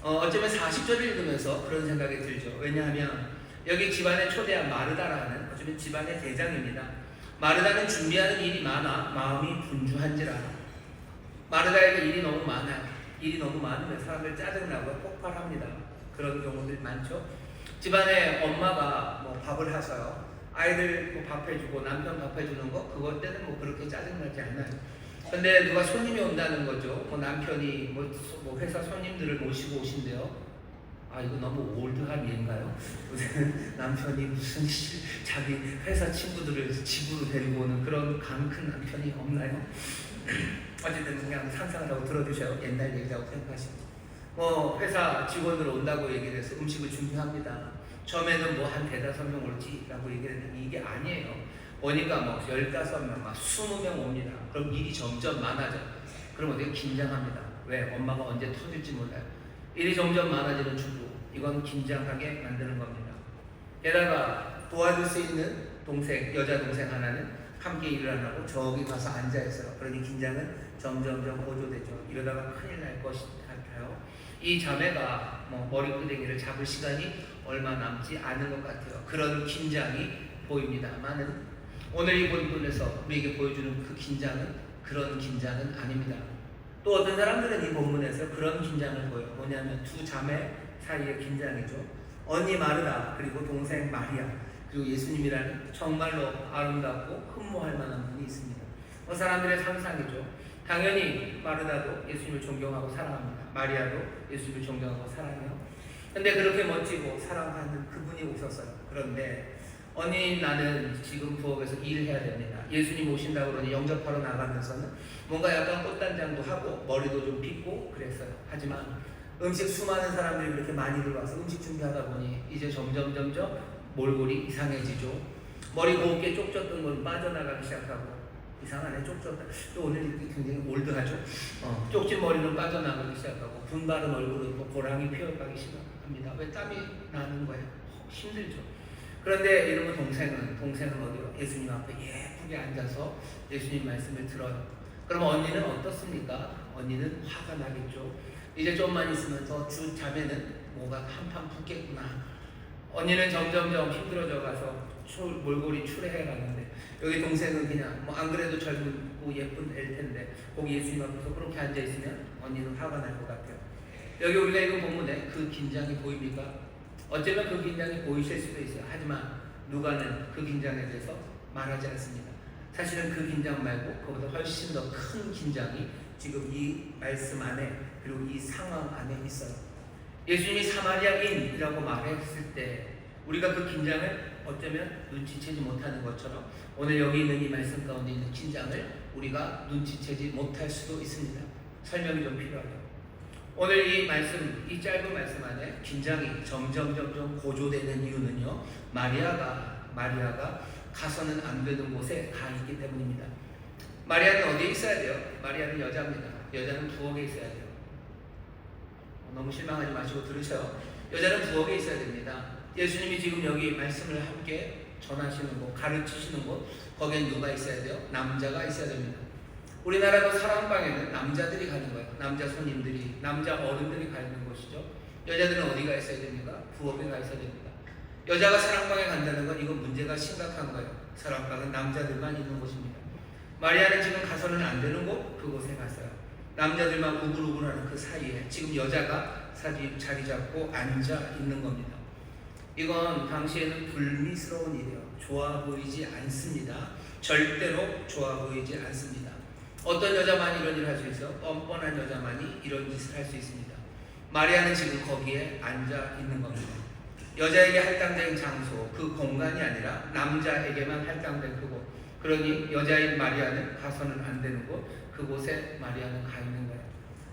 어쩌면 40절을 읽으면서 그런 생각이 들죠. 왜냐하면 여기 집안에 초대한 마르다라는 어쩌면 집안의 대장입니다. 마르다는 준비하는 일이 많아 마음이 분주한지라. 마르다에게 일이 너무 많아요. 일이 너무 많으면 사람들 짜증나고 폭발합니다. 그런 경우들 많죠. 집안에 엄마가 뭐 밥을 하셔요. 아이들 뭐 밥 해주고 남편 밥 해주는 거 그것 때는 뭐 그렇게 짜증나지 않아요. 근데 누가 손님이 온다는 거죠. 뭐 남편이 뭐 회사 손님들을 모시고 오신대요. 아 이거 너무 올드한 예인가요? 남편이 무슨 자기 회사 친구들을 집으로 데리고 오는 그런 강 큰 남편이 없나요? 어쨌든 그냥 상상을 하고 들어주셔요. 옛날 얘기라고 생각하시고 뭐 회사 직원들 온다고 얘기를 해서 음식을 준비합니다. 처음에는 뭐 한 5-5명 올지라고 얘기를 했는데 이게 아니에요. 오니까 뭐 15명, 막 20명 옵니다. 그럼 일이 점점 많아져. 그럼 되게 긴장합니다. 왜? 엄마가 언제 터질지 몰라요. 일이 점점 많아지는 주부. 이건 긴장하게 만드는 겁니다. 게다가 도와줄 수 있는 동생, 여자 동생 하나는 함께 일을 안 하고 저기 가서 앉아 있어요. 그러니 긴장은 점점점 고조되죠. 이러다가 큰일 날 것 같아요. 이 자매가 뭐 머리끄댕이를 잡을 시간이 얼마 남지 않은 것 같아요. 그런 긴장이 보입니다만은 오늘 이 본문에서 우리에게 보여주는 그 긴장은 그런 긴장은 아닙니다. 또 어떤 사람들은 이 본문에서 그런 긴장을 보여요. 뭐냐면 두 자매 사이의 긴장이죠. 언니 마르다 그리고 동생 마리아 그리고 예수님이라는 정말로 아름답고 흠모할 만한 분이 있습니다. 사람들의 상상이죠. 당연히 마르다도 예수님을 존경하고 사랑합니다. 마리아도 예수님을 존경하고 사랑해요. 근데 그렇게 멋지고 사랑하는 그분이 오셨어요. 그런데 언니 나는 지금 부엌에서 일해야 됩니다. 예수님 오신다고 그러니 영접하러 나가면서는 뭔가 약간 꽃단장도 하고 머리도 좀 빗고 그랬어요. 하지만 음식 수많은 사람들이 그렇게 많이 들어와서 음식 준비하다 보니 이제 점점 몰골이 이상해지죠. 머리 곱게 쪽졌던 건 빠져나가기 시작하고 이상하네 쪽졌다. 또 오늘 굉장히 올드하죠. 쪽진 머리는 빠져나가기 시작하고 분바른 얼굴은 또 고랑이 피어가기 시작합니다. 왜 땀이 나는 거예요? 힘들죠. 그런데 이러면 동생은 어디로? 예수님 앞에 예쁘게 앉아서 예수님 말씀을 들어요. 그럼 언니는 어떻습니까? 언니는 화가 나겠죠. 이제 좀만 있으면 더 주 자매는 뭐가 한판 붙겠구나. 언니는 점점점 힘들어져 가서 몰골이 추레해 가는데 여기 동생은 그냥 뭐 안 그래도 젊고 예쁜 애일 텐데 거기 예수님 앞에서 그렇게 앉아 있으면 언니는 화가 날 것 같아요. 여기 우리가 읽은 본문에 그 긴장이 보입니까? 어쩌면 그 긴장이 보이실 수도 있어요. 하지만 누가는 그 긴장에 대해서 말하지 않습니다. 사실은 그 긴장 말고 그보다 훨씬 더 큰 긴장이 지금 이 말씀 안에 그리고 이 상황 안에 있어요. 예수님이 사마리아인이라고 말했을 때 우리가 그 긴장을 어쩌면 눈치채지 못하는 것처럼 오늘 여기 있는 이 말씀 가운데 있는 긴장을 우리가 눈치채지 못할 수도 있습니다. 설명이 좀 필요하죠. 오늘 이 말씀, 이 짧은 말씀 안에 긴장이 점점 고조되는 이유는요. 마리아가 가서는 안 되는 곳에 가 있기 때문입니다. 마리아는 어디에 있어야 돼요? 마리아는 여자입니다. 여자는 부엌에 있어야 돼요. 너무 실망하지 마시고 들으셔요. 여자는 부엌에 있어야 됩니다. 예수님이 지금 여기 말씀을 함께 전하시는 곳, 가르치시는 곳, 거기엔 누가 있어야 돼요? 남자가 있어야 됩니다. 우리나라도 사랑방에는 남자들이 가는 거예요. 남자 손님들이, 남자 어른들이 가는 곳이죠. 여자들은 어디가 있어야 됩니까? 부엌에 가 있어야 됩니다. 여자가 사랑방에 간다는 건 이건 문제가 심각한 거예요. 사랑방은 남자들만 있는 곳입니다. 마리아는 지금 가서는 안 되는 곳, 그곳에 갔어요. 남자들만 우글우글하는 그 사이에 지금 여자가 자리 잡고 앉아 있는 겁니다. 이건 당시에는 불미스러운 일이에요. 좋아 보이지 않습니다. 절대로 좋아 보이지 않습니다. 어떤 여자만이 이런 일을 할 수 있어요? 뻔뻔한 여자만이 이런 짓을 할 수 있습니다. 마리아는 지금 거기에 앉아 있는 겁니다. 여자에게 할당된 장소, 그 공간이 아니라 남자에게만 할당된 그곳. 그러니 여자인 마리아는 가서는 안 되는 곳, 그곳에 마리아는 가 있는 거예요.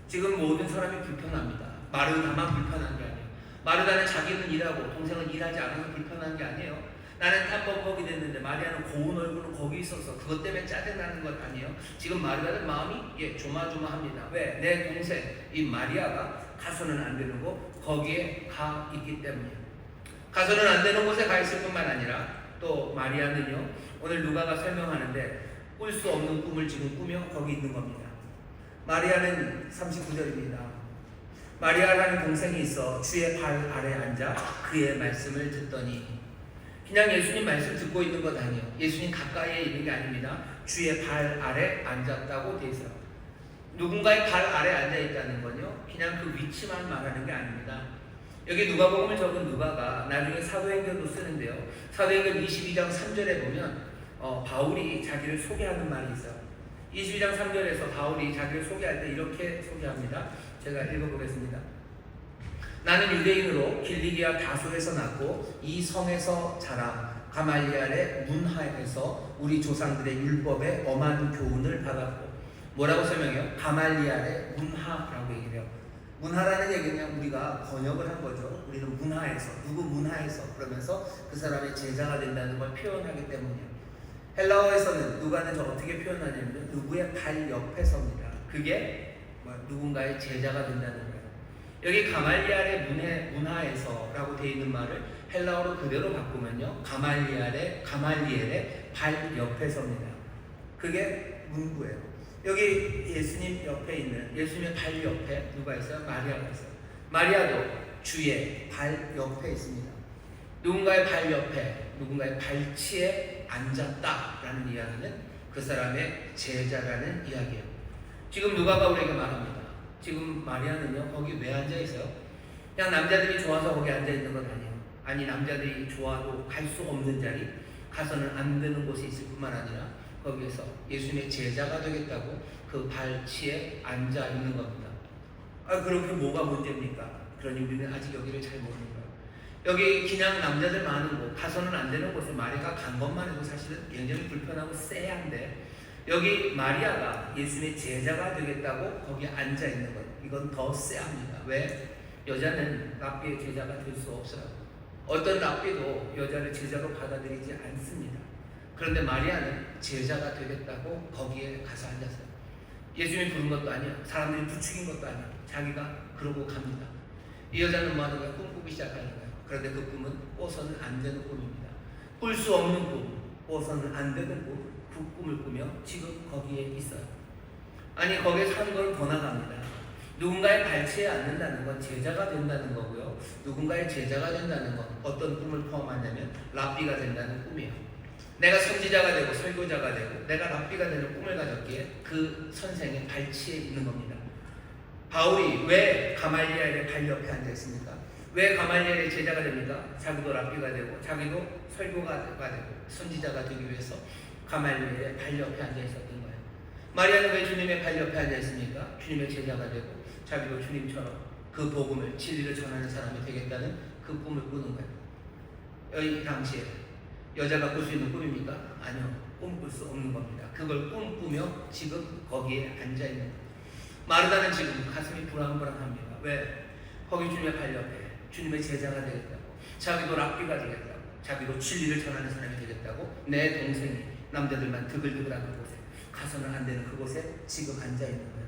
지금 모든 사람이 불편합니다. 마르다만 불편한 게 아니에요. 마르다는 자기는 일하고 동생은 일하지 않아서 불편한 게 아니에요. 나는 탐범벅이 됐는데 마리아는 고운 얼굴은 거기 있어서 그것 때문에 짜증나는 것 아니에요. 지금 마르다는 마음이 조마조마합니다. 왜? 내 동생 이 마리아가 가서는 안 되는 곳 거기에 가 있기 때문이에요. 가서는 안 되는 곳에 가 있을 뿐만 아니라 또 마리아는요. 오늘 누가가 설명하는데 꿀 수 없는 꿈을 지금 꾸며 거기 있는 겁니다. 마리아는 39절입니다. 마리아라는 동생이 있어 주의 발 아래 앉아 그의 말씀을 듣더니 그냥 예수님 말씀 듣고 있는 것 아니에요. 예수님 가까이에 있는 게 아닙니다. 주의 발 아래 앉았다고 돼 있어요. 누군가의 발 아래 앉아 있다는 건요, 그냥 그 위치만 말하는 게 아닙니다. 여기 누가복음을 적은 누가가 나중에 사도행전도 쓰는데요. 사도행전 22장 3절에 보면 바울이 자기를 소개하는 말이 있어요. 22장 3절에서 바울이 자기를 소개할 때 이렇게 소개합니다. 제가 읽어보겠습니다. 나는 유대인으로 길리기아 다소에서 났고 이 성에서 자라 가말리알의 문하에서 우리 조상들의 율법에 엄한 교훈을 받았고, 뭐라고 설명해요? 가말리알의 문하라고 얘기해요. 문하라는 얘기는 우리가 번역을 한 거죠. 우리는 문하에서, 누구 문하에서 그러면서 그 사람의 제자가 된다는 걸 표현하기 때문이에요. 헬라어에서는 누가는 어떻게 표현하냐면 누구의 발 옆에 섭니다. 그게 누군가의 제자가 된다는 거예요. 여기 가말리알의 문하에서라고 되어 있는 말을 헬라어로 그대로 바꾸면요, 가말리엘의 발 옆에 섭니다. 그게 문구예요. 여기 예수님 옆에 있는, 예수님의 발 옆에 누가 있어요? 마리아가 있어요. 마리아도 주의 발 옆에 있습니다. 누군가의 발 옆에, 누군가의 발치에 앉았다라는 이야기는 그 사람의 제자라는 이야기예요. 지금 누가가 우리에게 말합니다. 지금 마리아는요, 거기 왜 앉아 있어요? 그냥 남자들이 좋아서 거기 앉아 있는 건 아니에요. 아니, 남자들이 좋아도 갈 수 없는 자리, 가서는 안 되는 곳에 있을 뿐만 아니라 거기에서 예수님의 제자가 되겠다고 그 발치에 앉아 있는 겁니다. 그렇게 뭐가 문제입니까? 그러니 우리는 아직 여기를 잘 모르는 거예요. 여기 그냥 남자들 많은 곳, 가서는 안 되는 곳에 마리아가 간 것만 해도 사실은 굉장히 불편하고 쎄한데, 여기 마리아가 예수님의 제자가 되겠다고 거기에 앉아 있는 것, 이건 더 쎄합니다. 왜? 여자는 랍비의 제자가 될 수 없어요. 어떤 랍비도 여자를 제자로 받아들이지 않습니다. 그런데 마리아는 제자가 되겠다고 거기에 가서 앉았어요. 예수님이 부른 것도 아니야. 사람들이 부추긴 것도 아니야. 자기가 그러고 갑니다. 이 여자는 뭐 하는 거야? 꿈꾸기 시작하는 거예요. 그런데 그 꿈은 꿔서는 안 되는 꿈입니다. 꿀 수 없는 꿈, 꿔서는 안 되는 꿈, 그 꿈을 꾸며 지금 거기에 있어요. 아니, 거기에 사는 걸 더 나갑니다. 누군가의 발치에 앉는다는 건 제자가 된다는 거고요. 누군가의 제자가 된다는 건 어떤 꿈을 포함하냐면 랍비가 된다는 꿈이에요. 내가 선지자가 되고 설교자가 되고 내가 랍비가 되는 꿈을 가졌기에 그 선생의 발치에 있는 겁니다. 바울이 왜 가말리엘의 발 옆에 앉아 있습니까? 왜 가말리엘의 제자가 됩니까? 자기도 랍비가 되고 자기도 설교가 되고 선지자가 되기 위해서 가말리엘의 발 옆에 앉아 있었던 거예요. 마리아는 왜 주님의 발 옆에 앉아 있습니까? 주님의 제자가 되고 자기도 주님처럼 그 복음을, 진리를 전하는 사람이 되겠다는 그 꿈을 꾸는 거예요. 이 당시에 여자가 꿀 수 있는 꿈입니까? 아니요. 꿈꿀 수 없는 겁니다. 그걸 꿈꾸며 지금 거기에 앉아 있는 거예요. 마르다는 지금 가슴이 불안불안합니다. 왜? 거기 주님의 발 옆에 주님의 제자가 되겠다고, 자기도 랍비가 되겠다고, 자기도 진리를 전하는 사람이 되겠다고, 내 동생이 남자들만 드글드글한 그곳에, 가서는 안 되는 그곳에 지금 앉아 있는 거예요.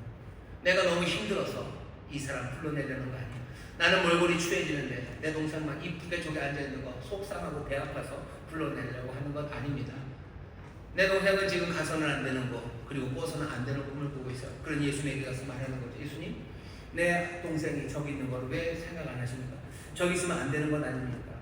내가 너무 힘들어서 이 사람 불러내려는 거 아니에요. 나는 몰골이 추해지는데 내 동생만 이쁘게 저기 앉아있는 거 속상하고 배 아파서 불러내려고 하는 건 아닙니다. 내 동생은 지금 가서는 안 되는 거, 그리고 꿔서는 안 되는 꿈을 꾸고 있어요. 그러니 예수님에게 가서 말하는 거죠. 예수님, 내 동생이 저기 있는 걸 왜 생각 안 하십니까? 저기 있으면 안 되는 건 아닙니까?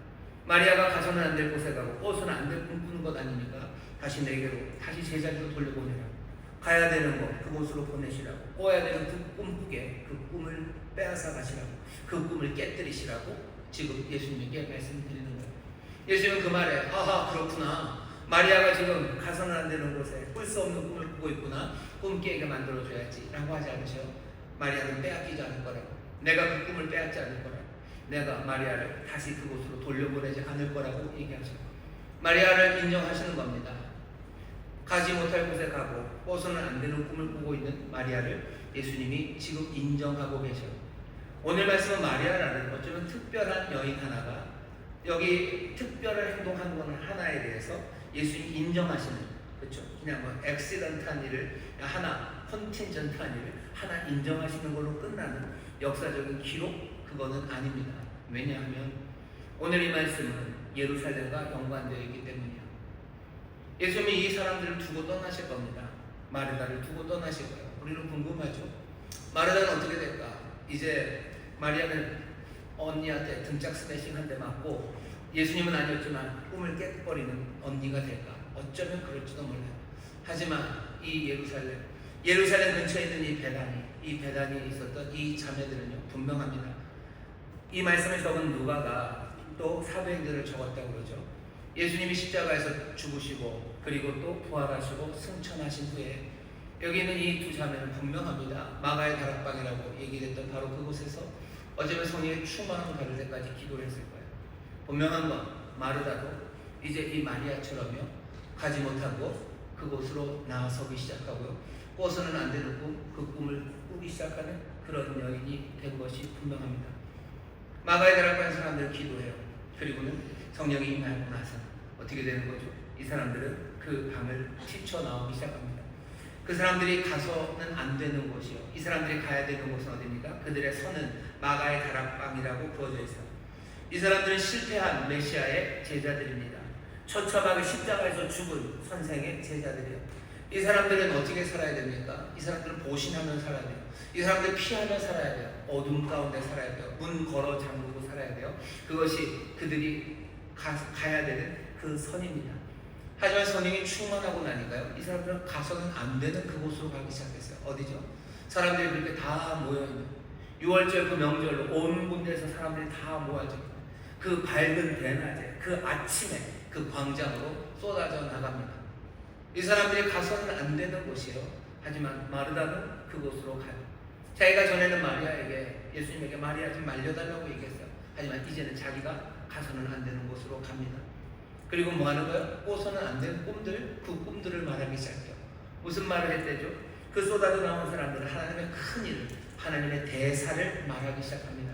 마리아가 가서는 안 될 곳에 가고 꿔서는 안 될 꿈 꾸는 것 아닙니까? 다시 내게로, 다시 제자리로 돌려보내라고, 가야 되는 곳 그곳으로 보내시라고, 꿔야 되는 그 꿈꾸게 그 꿈을 빼앗아 가시라고, 그 꿈을 깨뜨리시라고 지금 예수님에게 말씀드리는 거예요. 예수님은 그 말에 아하, 그렇구나, 마리아가 지금 가서는 안 되는 곳에 꿀 수 없는 꿈을 꾸고 있구나, 꿈 깨게 만들어줘야지 라고 하지 않으셔요. 마리아는 빼앗기지 않을 거라고, 내가 그 꿈을 빼앗지 않을 거라고, 내가 마리아를 다시 그곳으로 돌려보내지 않을 거라고 얘기하셔요. 마리아를 인정하시는 겁니다. 가지 못할 곳에 가고 꿔서는 안 되는 꿈을 꾸고 있는 마리아를 예수님이 지금 인정하고 계셔요. 오늘 말씀은 마리아라는 어쩌면 특별한 여인 하나가 여기 특별한 행동한 건 하나에 대해서 예수님이 인정하시는, 그렇죠? 그냥 뭐 엑시던트한 일을 하나, 컨틴전트한 일을 하나 인정하시는 걸로 끝나는 역사적인 기록, 그거는 아닙니다. 왜냐하면 오늘 이 말씀은 예루살렘과 연관되어 있기 때문이에요. 예수님이 이 사람들을 두고 떠나실 겁니다. 마르다를 두고 떠나실 거예요. 우리는 궁금하죠? 마르다는 어떻게 될까? 이제 마리아는 언니한테 등짝 스매싱 한 대 맞고, 예수님은 아니었지만 꿈을 깨버리는 언니가 될까? 어쩌면 그럴지도 몰라요. 하지만 이 예루살렘, 예루살렘 근처에 있는 이 베단이 있었던 이 자매들은요 분명합니다. 이 말씀을 적은 누가가 또 사도행전을 적었다고 그러죠. 예수님이 십자가에서 죽으시고 그리고 또 부활하시고 승천하신 후에 여기 있는 이 두 자매는 분명합니다. 마가의 다락방이라고 얘기됐던 바로 그곳에서 어쩌면 성령의 충만함을 받을 때까지 기도를 했을 거예요. 분명한 건 마르다도 이제 이 마리아처럼요 가지 못한 곳 그곳으로 나아서기 시작하고요. 꿔서는 안 되는 꿈, 그 꿈을 꾸기 시작하는 그런 여인이 된 것이 분명합니다. 마가의 다락방 사람들은 기도해요. 그리고는 성령이 임하고 나서 어떻게 되는 거죠? 이 사람들은 그 방을 뛰쳐나오기 시작합니다. 그 사람들이 가서는 안 되는 곳이요. 이 사람들이 가야 되는 곳은 어디입니까? 그들의 선은 마가의 다락방이라고 부어져 있어요. 이 사람들은 실패한 메시아의 제자들입니다. 처참하게 십자가에서 죽은 선생의 제자들이에요. 이 사람들은 어떻게 살아야 됩니까? 이 사람들은 보신하며 살아야 돼요. 이 사람들은 피하며 살아야 돼요. 어둠 가운데 살아야 돼요. 문 걸어 잠그고 살아야 돼요. 그것이 그들이 가야 되는 그 선입니다. 하지만 성령이 충만하고 나니까요 이 사람들은 가서는 안 되는 그곳으로 가기 시작했어요. 어디죠? 사람들이 그렇게 다 모여있는 6월절 그 명절로 온 군데에서 사람들이 다 모아져 그 밝은 대낮에 그 아침에 그 광장으로 쏟아져 나갑니다. 이 사람들이 가서는 안 되는 곳이에요. 하지만 마르다는 그곳으로 가요. 자기가 전에는 마리아에게 예수님에게 마리아 좀 말려달라고 얘기했어요. 하지만 이제는 자기가 가서는 안 되는 곳으로 갑니다. 그리고 뭐 하는 거예요? 꿔서는 안 되는 꿈들, 그 꿈들을 말하기 시작해요. 무슨 말을 했대죠? 그 쏟아져 나온 사람들은 하나님의 큰 일, 하나님의 대사를 말하기 시작합니다.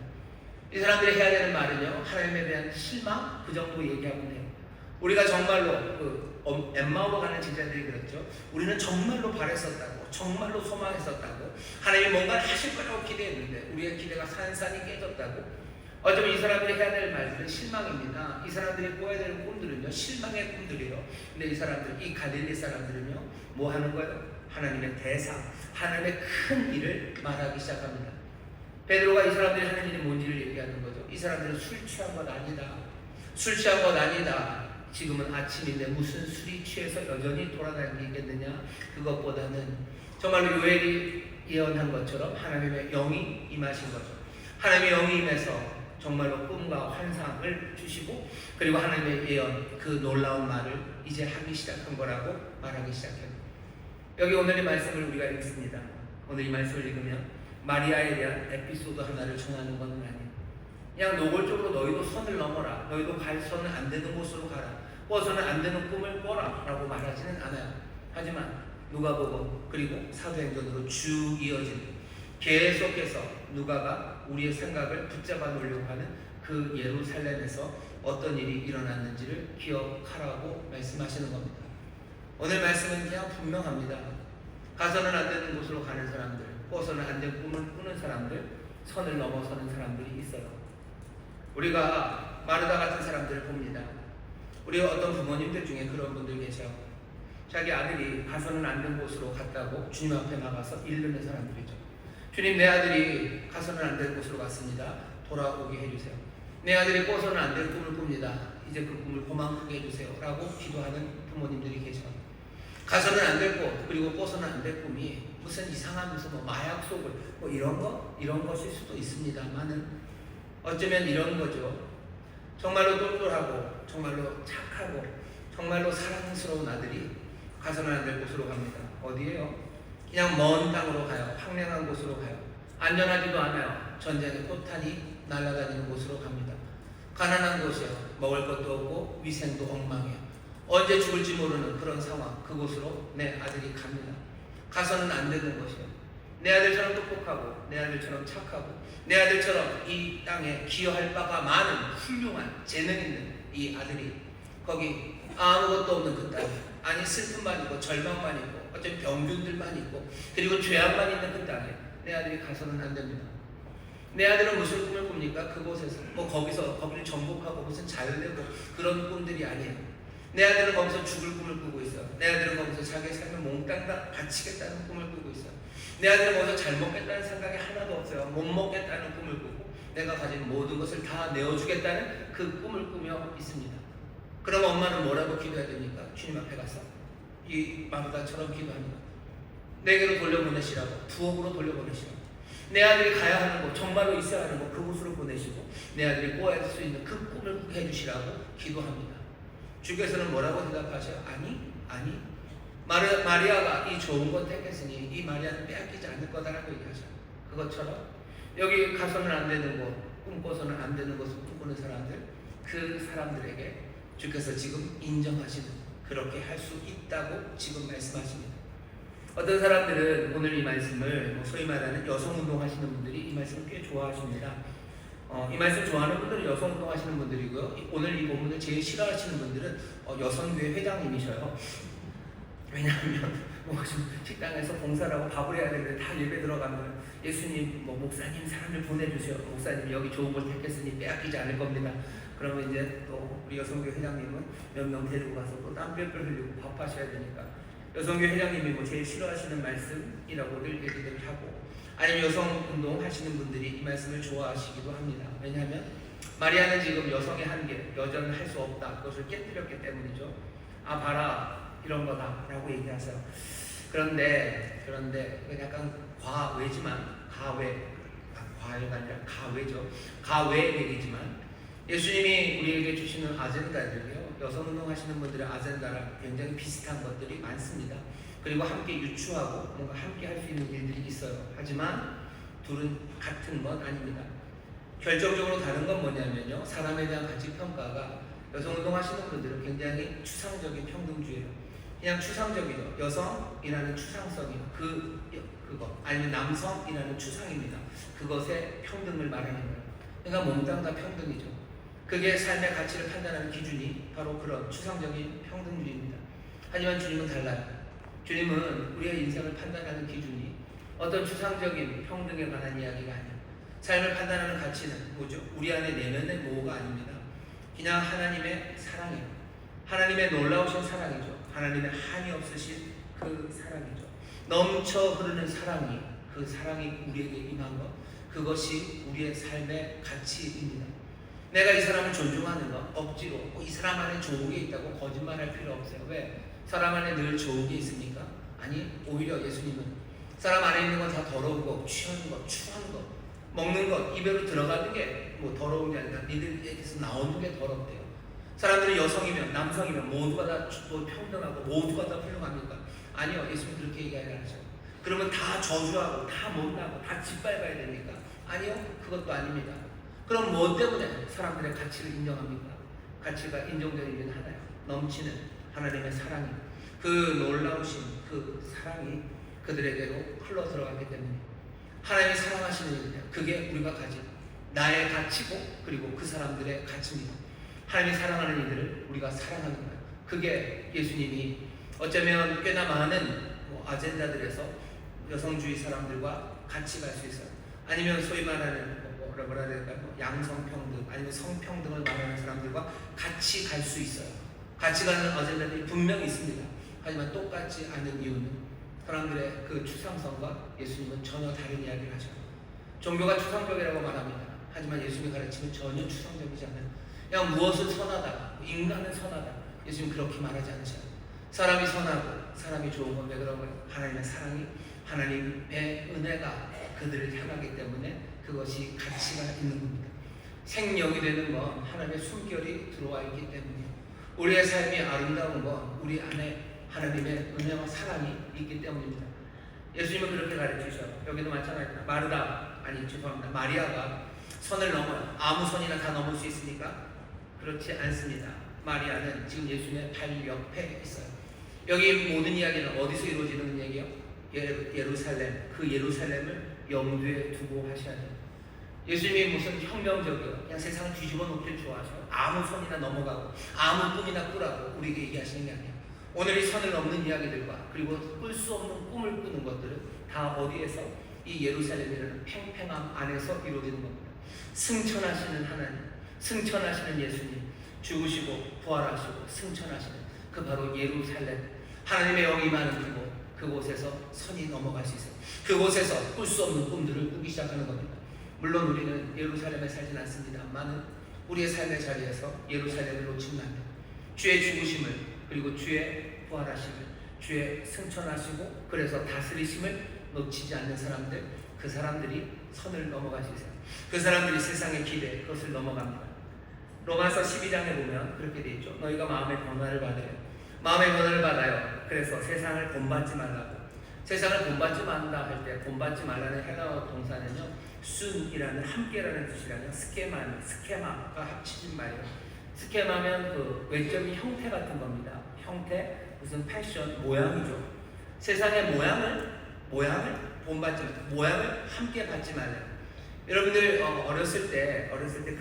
이 사람들이 해야 되는 말은요, 하나님에 대한 실망, 그 정도 얘기하고 해요. 우리가 정말로 엠마오로 가는 제자들이 그랬죠. 우리는 정말로 바랬었다고, 정말로 소망했었다고, 하나님이 뭔가를 하실 거라고 기대했는데 우리의 기대가 산산이 깨졌다고. 어쩌면 이 사람들이 해야 될 말들은 실망입니다. 이 사람들이 꿔야 될 꿈들은요 실망의 꿈들이에요. 근데 이 사람들, 이 갈릴리 사람들은요 뭐 하는 거예요? 하나님의 대사, 하나님의 큰 일을 말하기 시작합니다. 베드로가 이 사람들이 하는 일이 뭔지를 얘기하는 거죠. 이 사람들은 술 취한 것 아니다. 술 취한 것 아니다. 지금은 아침인데 무슨 술이 취해서 여전히 돌아다니겠느냐. 그것보다는 정말로 요엘이 예언한 것처럼 하나님의 영이 임하신 거죠. 하나님의 영이 임해서 정말로 꿈과 환상을 주시고 그리고 하나님의 예언, 그 놀라운 말을 이제 하기 시작한 거라고 말하기 시작해요. 여기 오늘의 말씀을 우리가 읽습니다. 오늘 이 말씀을 읽으면 마리아에 대한 에피소드 하나를 전하는 것은 아니에요. 그냥 노골적으로 너희도 선을 넘어라, 너희도 가서는 안 되는 곳으로 가라, 꿔서는 안 되는 꿈을 꿔라 라고 말하지는 않아요. 하지만 누가복음 그리고 사도행전으로 쭉 이어진 계속해서 누가가 우리의 생각을 붙잡아 놓으려고 하는 그 예루살렘에서 어떤 일이 일어났는지를 기억하라고 말씀하시는 겁니다. 오늘 말씀은 그냥 분명합니다. 가서는 안 되는 곳으로 가는 사람들, 꿔서는 안 되는 꿈을 꾸는 사람들, 선을 넘어서는 사람들이 있어요. 우리가 마르다 같은 사람들을 봅니다. 우리 어떤 부모님들 중에 그런 분들 계셔. 자기 아들이 가서는 안 되는 곳으로 갔다고 주님 앞에 나가서 이르는 사람들이죠. 주님, 내 아들이 가서는 안 될 곳으로 갔습니다. 돌아오게 해주세요. 내 아들이 꿔서는 안 될 꿈을 꿉니다. 이제 그 꿈을 고만 크게 해주세요. 라고 기도하는 부모님들이 계셔. 가서는 안 될 곳, 그리고 꿔서는 안 될 꿈이 무슨 이상한 무슨 마약 속을 이런 것일 수도 있습니다만은 어쩌면 이런 거죠. 정말로 똘똘하고 정말로 착하고 정말로 사랑스러운 아들이 가서는 안 될 곳으로 갑니다. 어디예요? 그냥 먼 땅으로 가요. 황량한 곳으로 가요. 안전하지도 않아요. 전쟁의 포탄이 날아다니는 곳으로 갑니다. 가난한 곳이요. 먹을 것도 없고 위생도 엉망이에요. 언제 죽을지 모르는 그런 상황, 그곳으로 내 아들이 갑니다. 가서는 안 되는 것이요. 내 아들처럼 똑똑하고 내 아들처럼 착하고 내 아들처럼 이 땅에 기여할 바가 많은 훌륭한 재능 있는 이 아들이 거기 아무것도 없는 그 땅에, 아니 슬픔만 있고 절망만 있고 어쩌면 병균들만 있고 그리고 죄악만 있는 그 땅에 내 아들이 가서는 안 됩니다. 내 아들은 무슨 꿈을 꿉니까? 그곳에서 거기를 정복하고 무슨 잘되고 그런 꿈들이 아니에요. 내 아들은 거기서 죽을 꿈을 꾸고 있어요. 내 아들은 거기서 자기의 삶을 몽땅 다 바치겠다는 꿈을 꾸고 있어요. 내 아들은 거기서 잘 먹겠다는 생각이 하나도 없어요. 못 먹겠다는 꿈을 꾸고 내가 가진 모든 것을 다 내어주겠다는 그 꿈을 꾸며 있습니다. 그럼 엄마는 뭐라고 기도해야 됩니까? 주님 앞에 가서 이 마르다처럼 기도합니다. 내게로 돌려보내시라고, 부엌으로 돌려보내시라고, 내 아들이 가야 하는 곳, 정말로 있어야 하는 곳, 그곳으로 보내시고 내 아들이 꾸어야 수 있는 그 꿈을 꾸게 해주시라고 기도합니다. 주께서는 뭐라고 대답하셔요? 아니. 마리아가 이 좋은 것 택했으니 이 마리아는 빼앗기지 않을 거다라고 얘기하셔요. 그것처럼 여기 가서는 안 되는 곳, 꿈꿔서는 안 되는 곳을 꿈꾸는 사람들, 그 사람들에게 주께서 지금 인정하시는, 그렇게 할 수 있다고 지금 말씀하십니다. 어떤 사람들은 오늘 이 말씀을 소위 말하는 여성운동 하시는 분들이 이 말씀을 꽤 좋아하십니다. 이 말씀 좋아하는 분들은 여성운동 하시는 분들이고요. 오늘 이 본문을 제일 싫어하시는 분들은 여성교회 회장님이셔요. 왜냐하면 식당에서 봉사를 하고 밥을 해야 되는데 다 예배 들어가면 예수님, 목사님 사람을 보내주세요. 목사님 여기 좋은 걸 택했으니 빼앗기지 않을 겁니다. 그러면 이제 또 우리 여성교회 회장님은 몇 명 데리고 가서 또 땀 뻘뻘 흘리고 밥하셔야 되니까 여성교회 회장님이 제일 싫어하시는 말씀이라고 늘 얘기를 하고, 아니면 여성운동 하시는 분들이 이 말씀을 좋아하시기도 합니다. 왜냐하면 마리아는 지금 여성의 한계, 여자는 할 수 없다, 그것을 깨뜨렸기 때문이죠. 봐라 이런 거다 라고 얘기하세요. 그런데 약간 과외지만, 과외가 아니라 가외죠. 가외 얘기지만 예수님이 우리에게 주시는 아젠다들이요, 여성운동 하시는 분들의 아젠다랑 굉장히 비슷한 것들이 많습니다. 그리고 함께 유추하고 뭔가 함께 할 수 있는 일들이 있어요. 하지만 둘은 같은 건 아닙니다. 결정적으로 다른 건 뭐냐면요, 사람에 대한 가치 평가가 여성운동 하시는 분들은 굉장히 추상적인 평등주의예요. 그냥 추상적이죠. 여성이라는 추상성이요, 그거 아니면 남성이라는 추상입니다. 그것의 평등을 말하는 거예요. 그러니까 몽땅 다 평등이죠. 그게 삶의 가치를 판단하는 기준이 바로 그런 추상적인 평등주의입니다. 하지만 주님은 달라요. 주님은 우리의 인생을 판단하는 기준이 어떤 추상적인 평등에 관한 이야기가 아니에요. 삶을 판단하는 가치는 뭐죠? 우리 안에 내면의 뭐가 아닙니다. 그냥 하나님의 사랑이에요. 하나님의 놀라우신 사랑이죠. 하나님의 한이 없으신 그 사랑이죠. 넘쳐 흐르는 사랑이, 그 사랑이 우리에게 임한 것, 그것이 우리의 삶의 가치입니다. 내가 이 사람을 존중하는 것, 억지로 이 사람 안에 좋은 게 있다고 거짓말할 필요 없어요. 왜? 사람 안에 늘 좋은 게 있습니까? 아니, 오히려 예수님은 사람 안에 있는 건 다 더러운 거, 취하는 거, 추한 거, 먹는 것, 입에로 들어가는 게 더러운 게 아니라 니들에게서 나오는 게 더럽대요. 사람들이 여성이면 남성이면 모두가 다 평등하고 모두가 다 훌륭합니까? 아니요, 예수님 그렇게 얘기 안 하죠. 그러면 다 저주하고 다 못나고 다 짓밟아야 됩니까? 아니요, 그것도 아닙니다. 그럼 뭐 때문에 사람들의 가치를 인정합니까? 가치가 인정되는 이유는 하나요. 넘치는 하나님의 사랑이, 그 놀라우신 그 사랑이 그들에게로 흘러 들어가기 때문에 하나님이 사랑하시는 일이에요. 그게 우리가 가진 나의 가치고, 그리고 그 사람들의 가치입니다. 하나님이 사랑하는 이들을 우리가 사랑하는 거예요. 그게 예수님이 어쩌면 꽤나 많은 아젠다들에서 여성주의 사람들과 같이 갈 수 있어요. 아니면 소위 말하는 뭐라 해야 될까요? 양성평등 아니면 성평등을 말하는 사람들과 같이 갈 수 있어요. 같이 가는 아젠다들이 분명히 있습니다. 하지만 똑같지 않은 이유는 사람들의 그 추상성과 예수님은 전혀 다른 이야기를 하셔요. 종교가 추상적이라고 말합니다. 하지만 예수님의 가르침은 전혀 추상적이지 않아요. 그냥 무엇은 선하다, 인간은 선하다, 예수님 그렇게 말하지 않으셔요. 사람이 선하고 사람이 좋은 건 왜 그런 거예요? 하나님의 사랑이, 하나님의 은혜가 그들을 향하기 때문에 그것이 가치가 있는 겁니다. 생명이 되는 건 하나님의 숨결이 들어와 있기 때문이에요. 우리의 삶이 아름다운 건 우리 안에 하나님의 은혜와 사랑이 있기 때문입니다. 예수님은 그렇게 가르치셔요. 여기도 마찬가지입니다. 마리아가 선을 넘어요. 아무 선이나 다 넘을 수 있습니까? 그렇지 않습니다. 마리아는 지금 예수님의 발 옆에 있어요. 여기 모든 이야기는 어디서 이루어지는 얘기예요? 예루살렘. 그 예루살렘을 염두에 두고 하셔야 돼요. 예수님이 무슨 혁명적이요, 그냥 세상을 뒤집어 놓기를 좋아하셔요. 아무 선이나 넘어가고 아무 꿈이나 꾸라고 우리에게 얘기하시는 게 아니에요. 오늘 이 선을 넘는 이야기들과 그리고 꿀 수 없는 꿈을 꾸는 것들은 다 어디에서? 이 예루살렘이라는 팽팽함 안에서 이루어지는 겁니다. 승천하시는 하나님, 승천하시는 예수님, 죽으시고 부활하시고 승천하시는 그 바로 예루살렘, 하나님의 영이 임하는 그곳, 그곳에서 선이 넘어갈 수 있어요. 그곳에서 꿀 수 없는 꿈들을 꾸기 시작하는 겁니다. 물론 우리는 예루살렘에 살진 않습니다만은 우리의 삶의 자리에서 예루살렘을 놓치면 안 돼요. 주의 죽으심을 그리고 주의 부활하심을 주에 승천하시고 그래서 다스리심을 놓치지 않는 사람들, 그 사람들이 선을 넘어가시세요. 그 사람들이 세상의 기대 그것을 넘어갑니다. 로마서 12장에 보면 그렇게 돼 있죠. 너희가 마음의 변화를 받으려. 마음의 변화를 받아요. 그래서 세상을 본받지 말라고. 세상을 본받지 말라 할 때 본받지 말라는 헬라어 동사는요, 순이라는 함께라는 뜻이라는 스케마가 합치진 말이에요. 스케마면 그 외적인 형태 같은 겁니다. 형태, 무슨 패션, 모양이죠. 세상의 모양을 본받지 말라. 모양을 함께 받지 말라. 여러분들 어렸을 때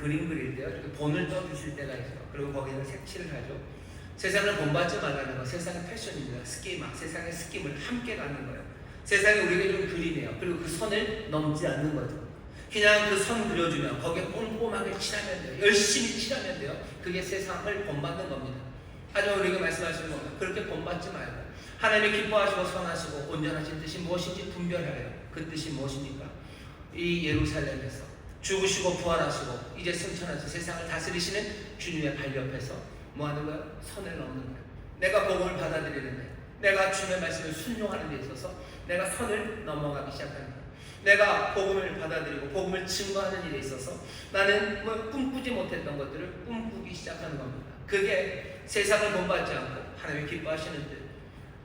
그림 그릴 때요, 이렇게 본을 떠주실 때가 있어요. 그리고 거기는 색칠을 하죠. 세상을 본받지 말라는 건 세상의 패션입니다. 스키마, 세상의 스킴을 함께 가는 거예요. 세상이 우리에게 좀 그리네요. 그리고 그 선을 넘지 않는 거죠. 그냥 그 선 그려주면 거기에 꼼꼼하게 칠하면 돼요. 열심히 칠하면 돼요. 그게 세상을 본받는 겁니다. 하지만 우리가 말씀하시는 건 그렇게 본받지 말고 하나님이 기뻐하시고 선하시고 온전하신 뜻이 무엇인지 분별하래요. 그 뜻이 무엇입니까? 이 예루살렘에서 죽으시고 부활하시고 이제 승천하셔서 세상을 다스리시는 주님의 발 옆에서 뭐 하는 거예요? 선을 넘는 거예요. 내가 복음을 받아들이는데, 내가 주님의 말씀을 순종하는 데 있어서 내가 선을 넘어가기 시작하는 거예요. 내가 복음을 받아들이고 복음을 증거하는 일에 있어서 나는 뭐 꿈꾸지 못했던 것들을 꿈꾸기 시작하는 겁니다. 그게 세상을 본받지 않고 하나님이 기뻐하시는 뜻.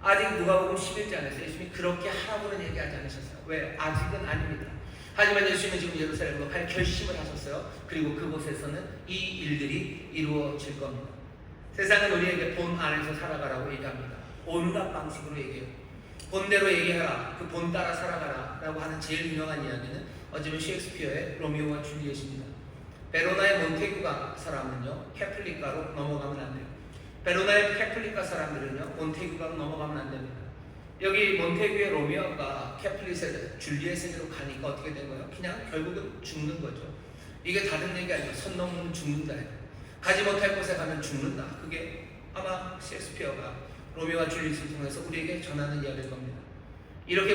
아직 누가복음 11장에서 예수님이 그렇게 하라고는 얘기하지 않으셨어요. 왜? 아직은 아닙니다. 하지만 예수님은 지금 예루살렘으로 갈 결심을 하셨어요. 그리고 그곳에서는 이 일들이 이루어질 겁니다. 세상은 우리에게 본 안에서 살아가라고 얘기합니다. 온갖 방식으로 얘기해요. 본대로 얘기해라, 그 본 따라 살아가라 라고 하는 제일 유명한 이야기는 어쩌면 셰익스피어의 로미오와 줄리엣입니다. 베로나의 몬테규가 사람은요, 캐플릭가로 넘어가면 안 돼요. 베로나의 캐플릭가 사람들은요, 몬테규가로 넘어가면 안 됩니다. 여기 몬테규의 로미오가 캐플릭의 줄리엣에게로 가니까 어떻게 된 거예요? 그냥 결국은 죽는 거죠. 이게 다른 얘기 아니에요. 선 넘으면 죽는다. 가지 못할 곳에 가면 죽는다. 그게 아마 셰익스피어가 로미오와 줄리엣을 통해서 우리에게 전하는 이야기일 겁니다. 이렇게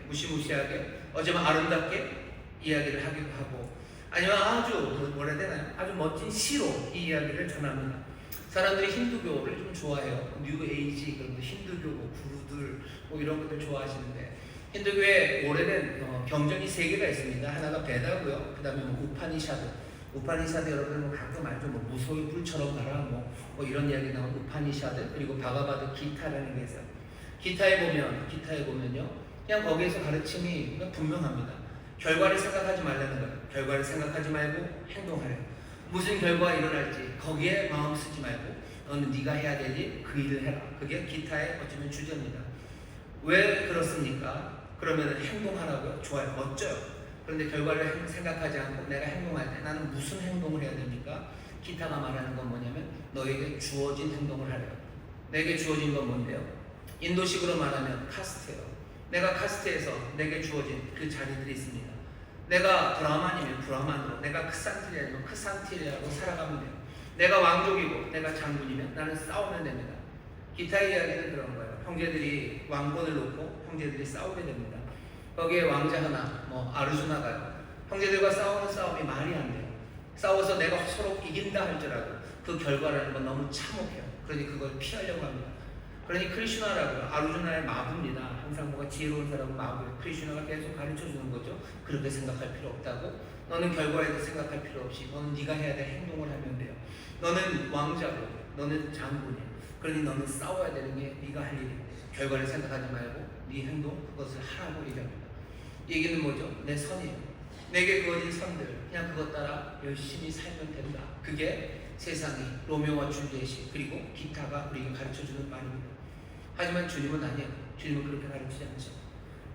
무시무시하게 어쩌면 아름답게 이야기를 하기도 하고, 아니면 아주 뭐라 해야 되나요? 아주 멋진 시로 이 이야기를 전합니다. 사람들이 힌두교를 좀 좋아해요. 뉴 에이지, 그런 힌두교 구루들 뭐 이런 것들 좋아하시는데, 힌두교에 오래된 경전이 3개가 있습니다. 하나가 베다고요. 그 다음에 우파니샤드 여러분 가끔 알죠. 뭐 무소의 불처럼 가라 뭐 이런 이야기 나온 우파니샤드, 그리고 바가바드 기타라는 게 있어요. 기타에 보면요, 그냥 거기에서 가르침이 그냥 분명합니다. 결과를 생각하지 말라는 거예요. 결과를 생각하지 말고 행동하래요. 무슨 결과가 일어날지 거기에 마음 쓰지 말고 너는 네가 해야 되지 그 일을 해라. 그게 기타의 어쩌면 주제입니다. 왜 그렇습니까? 그러면 행동하라고요. 좋아요, 멋져요. 그런데 결과를 생각하지 않고 내가 행동할 때 나는 무슨 행동을 해야 됩니까? 기타가 말하는 건 뭐냐면 너에게 주어진 행동을 하래요. 내게 주어진 건 뭔데요? 인도식으로 말하면 카스트예요. 내가 카스트에서 내게 주어진 그 자리들이 있습니다. 내가 브라만이면 브라만으로, 내가 크산티리아면 크산티리아로 살아가면 돼요. 내가 왕족이고 내가 장군이면 나는 싸우면 됩니다. 기타의 이야기는 그런 거예요. 형제들이 왕권을 놓고 형제들이 싸우게 됩니다. 거기에 왕자 하나, 아르주나가요. 형제들과 싸우는 싸움이 말이 안 돼요. 싸워서 내가 서로 이긴다 할지라도 그 결과라는 건 너무 참혹해요. 그러니 그걸 피하려고 합니다. 그러니 크리슈나라고요. 아르주나의 마부입니다. 항상 뭐가 지혜로운 사람은 마부예요. 크리슈나가 계속 가르쳐 주는 거죠. 그렇게 생각할 필요 없다고. 너는 결과에 대해 생각할 필요 없이 너는 네가 해야 될 행동을 하면 돼요. 너는 왕자고 너는 장군이야. 그러니 너는 싸워야 되는 게 네가 할 일이야. 결과를 생각하지 말고 네 행동 그것을 하라고 얘기합니다. 얘기는 뭐죠? 내 선이에요. 내게 그어진 선들 그냥 그것 따라 열심히 살면 된다. 그게 세상이 로미오와 줄리엣이 그리고 기타가 우리에게 가르쳐주는 말입니다. 하지만 주님은 아니에요. 주님은 그렇게 가르치지 않으셔.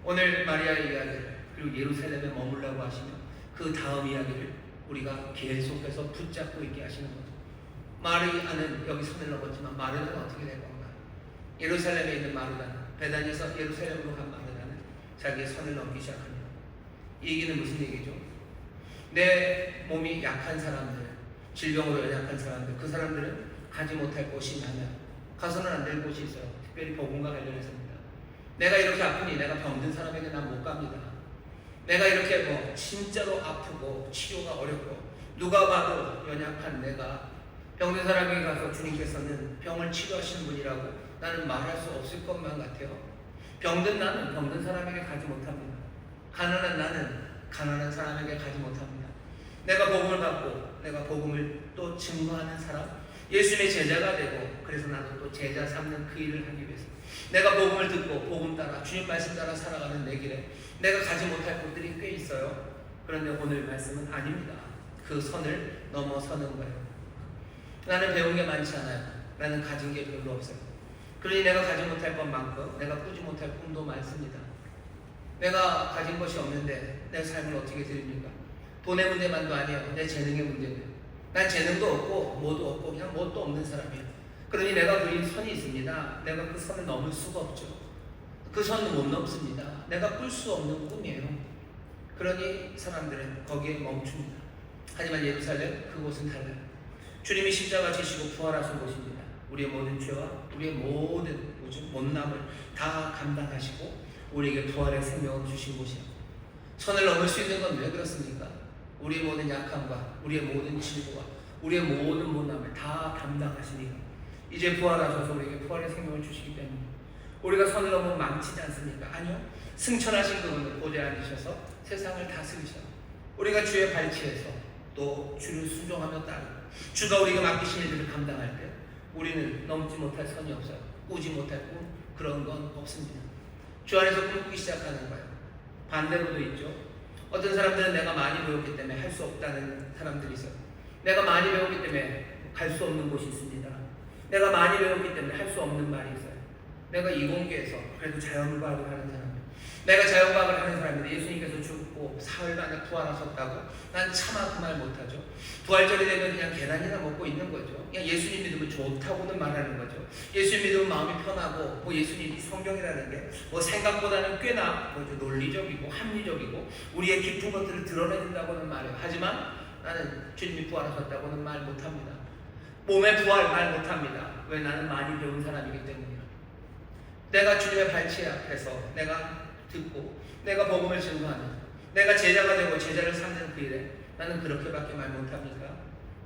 오늘 마리아의 이야기를 그리고 예루살렘에 머물라고 하시면 그 다음 이야기를 우리가 계속해서 붙잡고 있게 하시는 거죠. 마리아는 여기 선을 넘었지만 마르다는 어떻게 될 건가? 예루살렘에 있는 마르다는 베단에서 예루살렘으로 간 마르다는 자기의 선을 넘기 시작합니다. 이 얘기는 무슨 얘기죠? 내 몸이 약한 사람들, 질병으로 연약한 사람들, 그 사람들은 가지 못할 곳이 많아요. 가서는 안 될 곳이 있어요. 특별히 복음과 관련해서입니다. 내가 이렇게 아프니 내가 병든 사람에게 난 못 갑니다. 내가 이렇게 진짜로 아프고 치료가 어렵고 누가 봐도 연약한 내가 병든 사람에게 가서 주님께서는 병을 치료하시는 분이라고 나는 말할 수 없을 것만 같아요. 병든 나는 병든 사람에게 가지 못합니다. 가난한 나는 가난한 사람에게 가지 못합니다. 내가 복음을 받고 내가 복음을 또 증거하는 사람, 예수님의 제자가 되고 그래서 나도 또 제자 삼는 그 일을 하기 위해서 내가 복음을 듣고 복음 따라 주님 말씀 따라 살아가는 내 길에 내가 가지 못할 곳들이 꽤 있어요. 그런데 오늘 말씀은 아닙니다. 그 선을 넘어서는 거예요. 나는 배운 게 많지 않아요. 나는 가진 게 별로 없어요. 그러니 내가 가지 못할 것만큼 내가 꾸지 못할 꿈도 많습니다. 내가 가진 것이 없는데 내 삶을 어떻게 드립니까? 돈의 문제만도 아니에요. 내 재능의 문제예요. 난 재능도 없고 뭐도 없고 그냥 뭣도 없는 사람이에요. 그러니 내가 그린 선이 있습니다. 내가 그 선을 넘을 수가 없죠. 그 선을 못 넘습니다. 내가 꿀 수 없는 꿈이에요. 그러니 사람들은 거기에 멈춥니다. 하지만 예루살렘 그곳은 달라요. 주님이 십자가 지시고 부활하신 곳입니다. 우리의 모든 죄와 우리의 모든 못남을 다 감당하시고 우리에게 부활의 생명을 주신 곳이에요. 선을 넘을 수 있는 건 왜 그렇습니까? 우리의 모든 약함과 우리의 모든 질고와 우리의 모든 못남을 다 담당하시니까 이제 부활하셔서 우리에게 부활의 생명을 주시기 때문에 우리가 선을 넘으면 망치지 않습니까? 아니요. 승천하신 그분을 보좌에 앉으셔서 세상을 다스리셔. 우리가 주의 발치에서 또 주를 순종하며 따르고 주가 우리가 맡기신 일들을 감당할 때 우리는 넘지 못할 선이 없어요. 꾸지 못할 꿈 그런 건 없습니다. 주 안에서 꿈꾸기 시작하는 거예요. 반대로도 있죠. 어떤 사람들은 내가 많이 배웠기 때문에 할 수 없다는 사람들이 있어요. 내가 많이 배웠기 때문에 갈 수 없는 곳이 있습니다. 내가 많이 배웠기 때문에 할 수 없는 말이 있어요. 내가 이공계에서 그래도 자연과학을 하는 사람이에요. 내가 자연과학을 하는 사람인데 예수님께서 죽고 사흘 만에 부활하셨다고 난 차마 그 말 못하죠. 부활절이 되면 그냥 계란이나 먹고 있는 거죠. 그냥 예수님 믿으면 좋다고는 말하는 거죠. 예수님 믿으면 마음이 편하고 뭐 예수님이 성경이라는 게 뭐 생각보다는 꽤나 뭐 논리적이고 합리적이고 우리의 깊은 것들을 드러내준다고는 말해요. 하지만 나는 주님이 부활하셨다고는 말 못합니다. 몸의 부활 말 못합니다. 왜? 나는 많이 배운 사람이기 때문이야. 내가 주님의 발치 앞에서 내가 듣고 내가 복음을 증거하는 내가 제자가 되고 제자를 삼는 그 일에 나는 그렇게밖에 말 못합니까?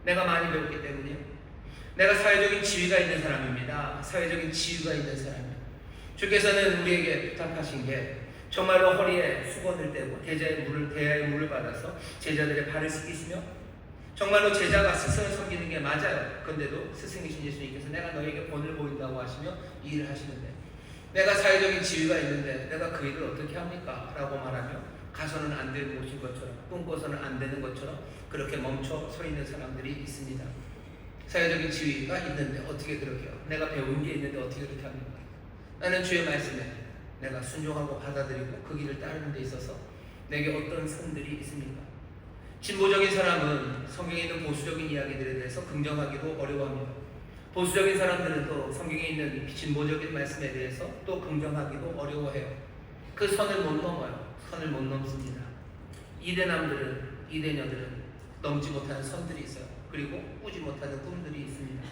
내가 많이 배웠기 때문이요. 내가 사회적인 지위가 있는 사람입니다. 사회적인 지위가 있는 사람이에요. 주께서는 우리에게 부탁하신 게 정말로 허리에 수건을 떼고 대야의 물을 받아서 제자들의 발을 씻기시며 정말로 제자가 스승을 섬기는 게 맞아요. 그런데도 스승이신 예수님께서 내가 너에게 본을 보인다고 하시며 이 일을 하시는데 내가 사회적인 지위가 있는데 내가 그 일을 어떻게 합니까? 라고 말하며 가서는 안 되는 곳인 것처럼 꿈꿔서는 안 되는 것처럼 그렇게 멈춰 서 있는 사람들이 있습니다. 사회적인 지위가 있는데 어떻게 그렇게 해요? 내가 배운 게 있는데 어떻게 그렇게 합니까? 나는 주의 말씀에 내가 순종하고 받아들이고 그 길을 따르는 데 있어서 내게 어떤 선들이 있습니까? 진보적인 사람은 성경에 있는 보수적인 이야기들에 대해서 긍정하기도 어려워합니다. 보수적인 사람들은 또 성경에 있는 진보적인 말씀에 대해서 또 긍정하기도 어려워해요. 그 선을 못 넘어요. 선을 못 넘습니다. 이대남들은 이대녀들은 넘지 못하는 선들이 있어요. 그리고 꾸지 못하는 꿈들이 있습니다.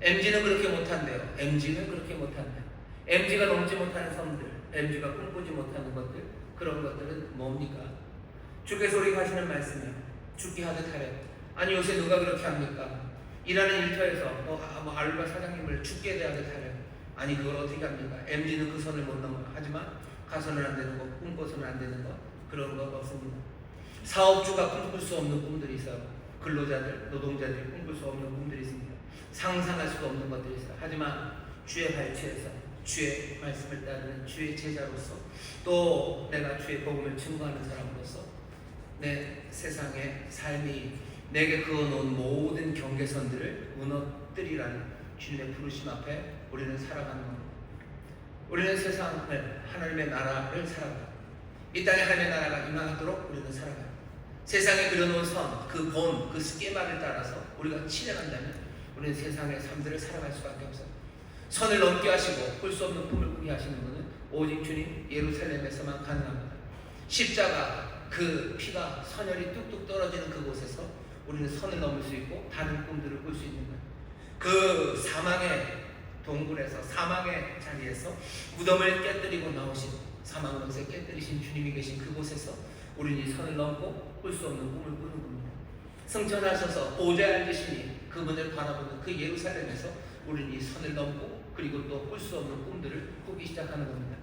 MG는 그렇게 못한대요. MG는 그렇게 못한대요. MG가 넘지 못하는 선들, MG가 꿈꾸지 못하는 것들, 그런 것들은 뭡니까? 주께서 우리가 하시는 말씀이요. 죽게 하듯 하래. 아니 요새 누가 그렇게 합니까? 일하는 일터에서 알바 사장님을 죽게 대하듯 하래. 아니 그걸 어떻게 합니까? MG는 그 선을 못 넘어요. 하지만 가서는 안 되는 것, 꿈꿔서는 안 되는 것, 그런 것 없습니다. 사업주가 꿈꿀 수 없는 꿈들이 있어요. 근로자들, 노동자들이 꿈꿀 수 없는 꿈들이 있습니다. 상상할 수도 없는 것들이 있어요. 하지만 주의 발치에서 주의 말씀을 따르는 주의 제자로서 또 내가 주의 복음을 증거하는 사람으로서 내 세상의 삶이 내게 그어놓은 모든 경계선들을 무너뜨리라는 주님의 부르심 앞에 우리는 살아가는 겁니다. 우리는 세상을 하나님의 나라를 살아가요. 이 땅에 하나님의 나라가 임하도록 우리는 살아가요. 세상에 그려놓은 선, 그 본, 그 스케마를 따라서 우리가 실행한다면 우리는 세상의 삶들을 살아갈 수밖에 없어요. 선을 넘게 하시고 꿀 수 없는 꿈을 꾸게 하시는 분은 오직 주님 예루살렘에서만 가능합니다. 십자가 그 피가 선혈이 뚝뚝 떨어지는 그곳에서 우리는 선을 넘을 수 있고 다른 꿈들을 꿀 수 있는 거예요. 그 사망의 동굴에서 사망의 자리에서 무덤을 깨뜨리고 나오신 사망것에 깨뜨리신 주님이 계신 그곳에서 우리는 이 선을 넘고 꿀 수 없는 꿈을 꾸는 겁니다. 승천하셔서 보좌에 앉으시니 그분을 바라보는 그 예루살렘에서 우리는 이 선을 넘고 그리고 또 꿀 수 없는 꿈들을 꾸기 시작하는 겁니다.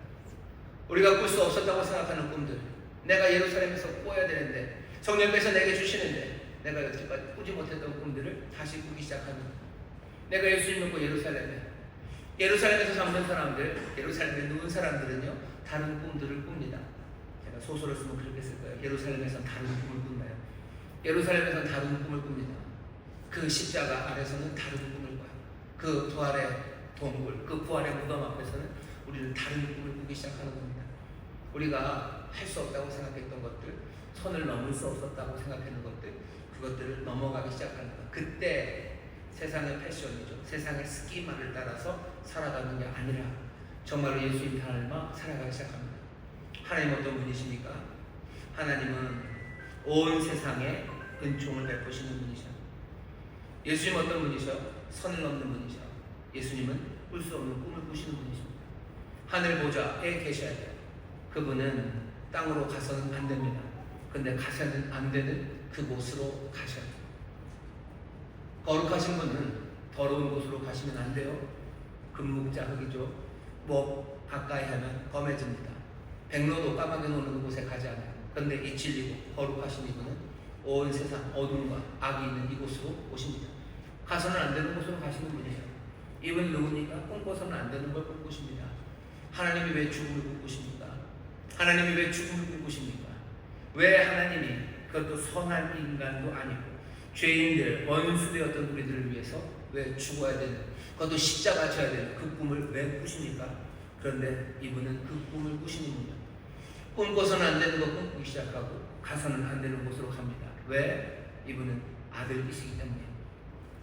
우리가 꿀 수 없었다고 생각하는 꿈들, 내가 예루살렘에서 꿔야 되는데 성령께서 내게 주시는데 내가 여태까지 꾸지 못했던 꿈들을 다시 꾸기 시작하는 겁니다. 내가 예수님 믿고 예루살렘에서 잠든 사람들, 예루살렘에 누운 사람들은요 다른 꿈들을 꿉니다. 제가 소설을 쓰면 그렇게 쓸 거예요. 예루살렘에서는 다른 꿈을 꾼다요. 예루살렘에서는 다른 꿈을 꿉니다. 그 십자가 아래서는 다른 꿈을 꿔요. 그 부활의 동굴, 그 부활의 무덤 앞에서는 우리는 다른 꿈을 꾸기 시작하는 겁니다. 우리가 할 수 없다고 생각했던 것들, 선을 넘을 수 없었다고 생각하는 것들, 그것들을 넘어가기 시작하는 것. 그때 세상의 패션이죠. 세상의 스키마를 따라서 살아가는 게 아니라 정말로 예수님 닮아 살아가기 시작합니다. 하나님 어떤 분이십니까? 하나님은 온 세상에 은총을 베푸시는 분이셔. 예수님 어떤 분이셔? 선을 넘는 분이셔. 예수님은 꿀 수 없는 꿈을 꾸시는 분이십니다. 하늘 보좌에 계셔야 돼요. 그분은 땅으로 가서는 안 됩니다. 근데 가서는 안 되는 그곳으로 가셔야 돼요. 거룩하신 분은 더러운 곳으로 가시면 안 돼요. 금묵자흑이죠. 뭐 가까이 하면 검해집니다. 백로도 까마귀 노는 곳에 가지 않아요. 그런데 이 진리고 거룩하신 이분은 온 세상 어둠과 악이 있는 이곳으로 오십니다. 가서는 안 되는 곳으로 가시는 분이죠. 이분 누구니까? 꿈꿔서는 안 되는 걸 꿈꾸십니다. 하나님이 왜 죽음을 꿈꾸십니까? 하나님이 왜 죽음을 꿈꾸십니까? 왜 하나님이 그것도 선한 인간도 아니고 죄인들, 원수되었던 우리들을 위해서 왜 죽어야 되는, 그것도 십자가 져야 되는 그 꿈을 왜 꾸십니까? 그런데 이분은 그 꿈을 꾸시는 분이요. 꿈꿔서는 안 되는 거 꿈꾸기 시작하고 가서는 안 되는 곳으로 갑니다. 왜? 이분은 아들이시기 때문에.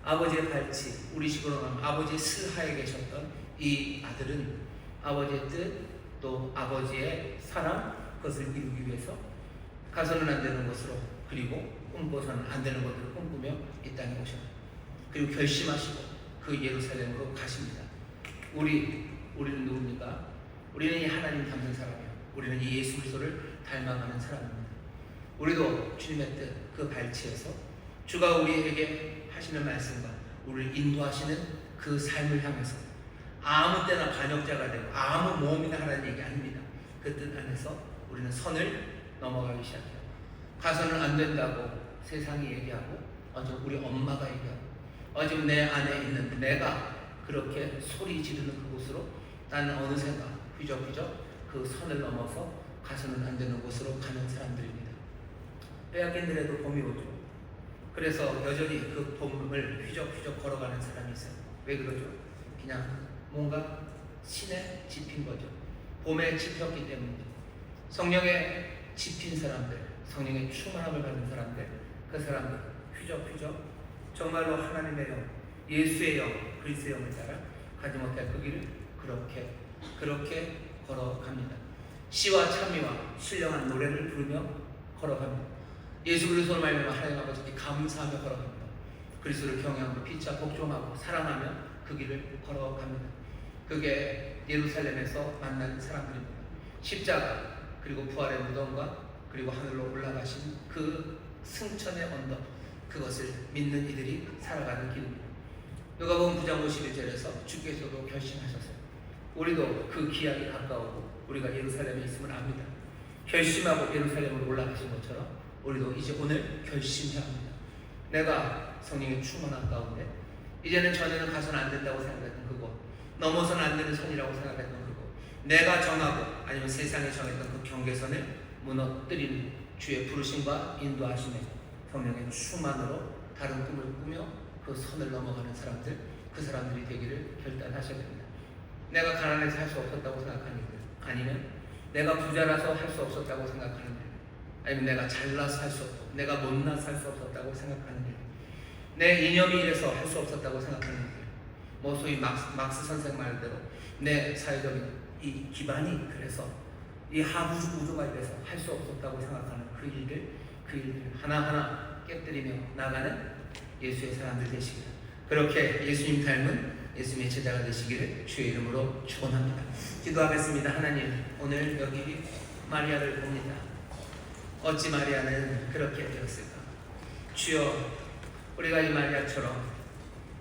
아버지의 발치, 우리식으로 하면 아버지의 슬하에 계셨던 이 아들은 아버지의 뜻, 또 아버지의 사랑, 그것을 이루기 위해서 가서는 안 되는 곳으로, 그리고 꿈꿔서는 안 되는 것들을 꿈꾸며 이 땅에 오셨어요. 그리고 결심하시고 그 예루살렘으로 가십니다. 우리는 누굽니까? 우리는 이 하나님 닮은 사람이에요. 우리는 이 예수 그리스도를 닮아가는 사람입니다. 우리도 주님의 뜻, 그 발치에서 주가 우리에게 하시는 말씀과 우리를 인도하시는 그 삶을 향해서 아무 때나 반역자가 되고 아무 모험이나 하라는 얘기 아닙니다. 그 뜻 안에서 우리는 선을 넘어가기 시작해요. 가서는 안 된다고 세상이 얘기하고, 어쩌면 우리 엄마가 얘기하고, 어쩌면 내 안에 있는 내가 그렇게 소리 지르는 그곳으로 나는 어느샌가 휘적휘적 그 선을 넘어서 가서는 안 되는 곳으로 가는 사람들입니다. 빼앗긴들에도 봄이 오죠. 그래서 여전히 그 봄을 휘적휘적 걸어가는 사람이 있어요. 왜 그러죠? 그냥 뭔가 신에 집힌 거죠. 봄에 집혔기 때문이죠. 성령에 집힌 사람들, 성령의 충만함을 받은 사람들, 그 사람들 휘적휘적 정말로 하나님의 영, 예수의 영, 그리스도의 영을 따라 가지 못할 그 길을 그렇게 걸어갑니다. 시와 찬미와 신령한 노래를 부르며 걸어갑니다. 예수 그리스도를 말미암아 하나님 아버지께 감사하며 걸어갑니다. 그리스도를 경외하고 피차 복종하고 사랑하며 그 길을 걸어갑니다. 그게 예루살렘에서 만난 사람들입니다. 십자가, 그리고 부활의 무덤과 그리고 하늘로 올라가신 그 승천의 언덕, 그것을 믿는 이들이 살아가는 길입니다. 누가복음 9장 51절에서 주께서도 결심하셨어요. 우리도 그 기약이 가까우고 우리가 예루살렘에 있음을 압니다. 결심하고 예루살렘으로 올라가신 것처럼 우리도 이제 오늘 결심해야 합니다. 내가 성령의 충만한 가운데 이제는 전에는 가서는 안 된다고 생각했던 그곳, 넘어서는 안 되는 선이라고 생각했던 그곳, 내가 정하고 아니면 세상이 정했던 그 경계선을 무너뜨리는 주의 부르심과 인도하심에 성령의 충만으로 다른 꿈을 꾸며 그 선을 넘어가는 사람들, 그 사람들이 되기를 결단하셔야 됩니다. 내가 가난해서 할 수 없었다고 생각하는 일, 아니면 내가 부자라서 할 수 없었다고 생각하는 일, 아니면 내가 잘나서 할 수 없고 내가 못나서 할 수 없었다고 생각하는 일, 내 이념이 이래서 할 수 없었다고 생각하는 일, 뭐 소위 막스 선생 말대로 내 사회적인 이 기반이 그래서 이 하부주 구조가 이래서 할 수 없었다고 생각하는 그 일들 하나하나 깨뜨리며 나가는 예수의 사람들 되시기를, 그렇게 예수님 닮은 예수님의 제자가 되시기를 주의 이름으로 축원합니다. 기도하겠습니다. 하나님, 오늘 여기 마리아를 봅니다. 어찌 마리아는 그렇게 되었을까? 주여, 우리가 이 마리아처럼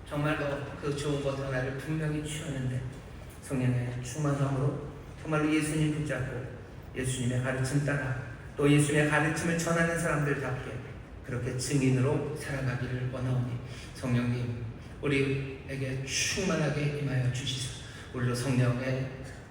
정말로 그 좋은 것 하나를 분명히 취하는데 성령의 충만함으로 정말로 예수님 붙잡고 예수님의 가르침 따라 또 예수님의 가르침을 전하는 사람들답게 그렇게 증인으로 살아가기를 원하오니 성령님 우리에게 충만하게 임하여 주시소. 우리도 성령의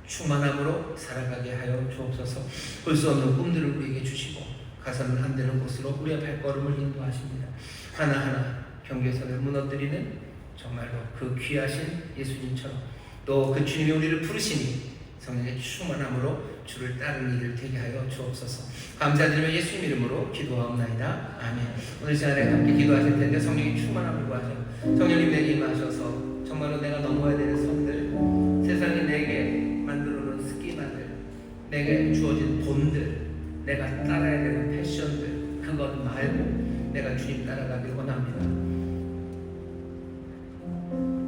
충만함으로 살아가게 하여 주옵소서. 볼 수 없는 꿈들을 우리에게 주시고 가서는 안 되는 곳으로 우리의 발걸음을 인도하십니다. 하나하나 경계선을 무너뜨리는 정말로 그 귀하신 예수님처럼 또 그 주님이 우리를 부르시니 성령의 충만함으로 주를 따르는 일을 되게 하여 주옵소서. 감사드리며 예수님 이름으로 기도하옵나이다. 아멘. 오늘 시간에 함께 기도하실 텐데 성령의 충만함을 구하셔. 성령님 내게 임하셔서 정말로 내가 넘어야 되는 선들, 세상이 내게 만들어 놓은 스키마들, 내게 주어진 본들, 내가 따라야 되는 패션들, 그것 말고 내가 주님 따라가길 원합니다.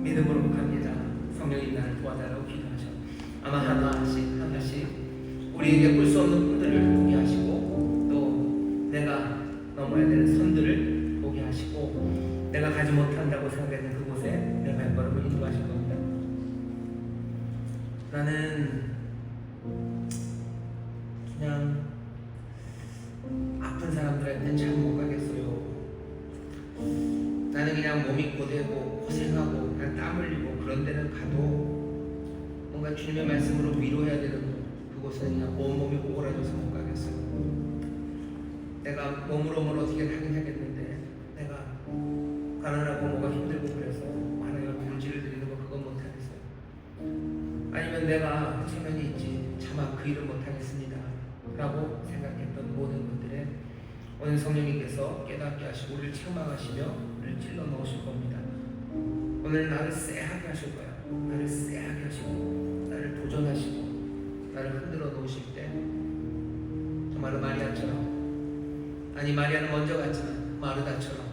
믿음으로 갑니다. 성령이 나를 도와달라고 기도하셔. 아마 하나씩 우리에게 볼 수 없는 꿈들을 보게 하시고 또 내가 넘어야 되는 선들을 보게 하시고 내가 가지 못한다고 생각했는 그곳에 내 발걸음을 인도하실 겁니다. 나는 그냥 아픈 사람들한테 잘 못 가겠어요. 나는 그냥 몸이 고되고 고생하고 그냥 땀 흘리고 그런 데는 가도 뭔가 주님의 말씀으로 위로해야 되는 그곳은 그냥 온몸이 오그라져서 못 가겠어요. 내가 몸으로 어떻게 하긴 하겠는데 내가 가난하고 뭐가 힘들고 그래서 하나님과 물질을 드리는 거 그건 못 하겠어요. 아니면 내가 체면이 있지 차마 그 일은 못 하겠습니다 라고 생각했던 모든 것들에 오늘 성령님께서 깨닫게 하시고 우리를 책망하시며 우리를 찔러 넣으실 겁니다. 오늘 나를 쎄하게 하실 거야. 나를 쎄하게 하시고 나를 도전하시고 나를 흔들어 놓으실 때 정말로 마리아처럼, 아니 마리아는 먼저 갔지만 마르다처럼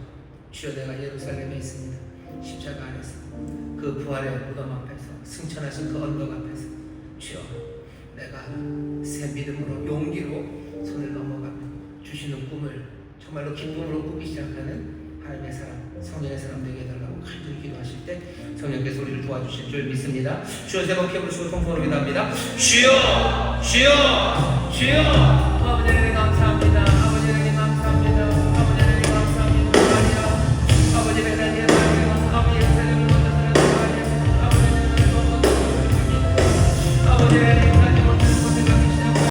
주여 내가 예루살렘에 있습니다. 십자가 안에서 그 부활의 무덤 앞에서 승천하신 그 언덕 앞에서 주여 내가 새 믿음으로 용기로 손을 넘어가고 주시는 꿈을 정말로 기쁨으로 꾸기 시작하는 하나님의 사람, 성령의 사람 되게 해달라고 간절히 기도하실 때 성령께서 우리를 도와주실 줄 믿습니다. 주여 세 번 피해 부르시고 통성으로 기도합니다. 주여 주여 주여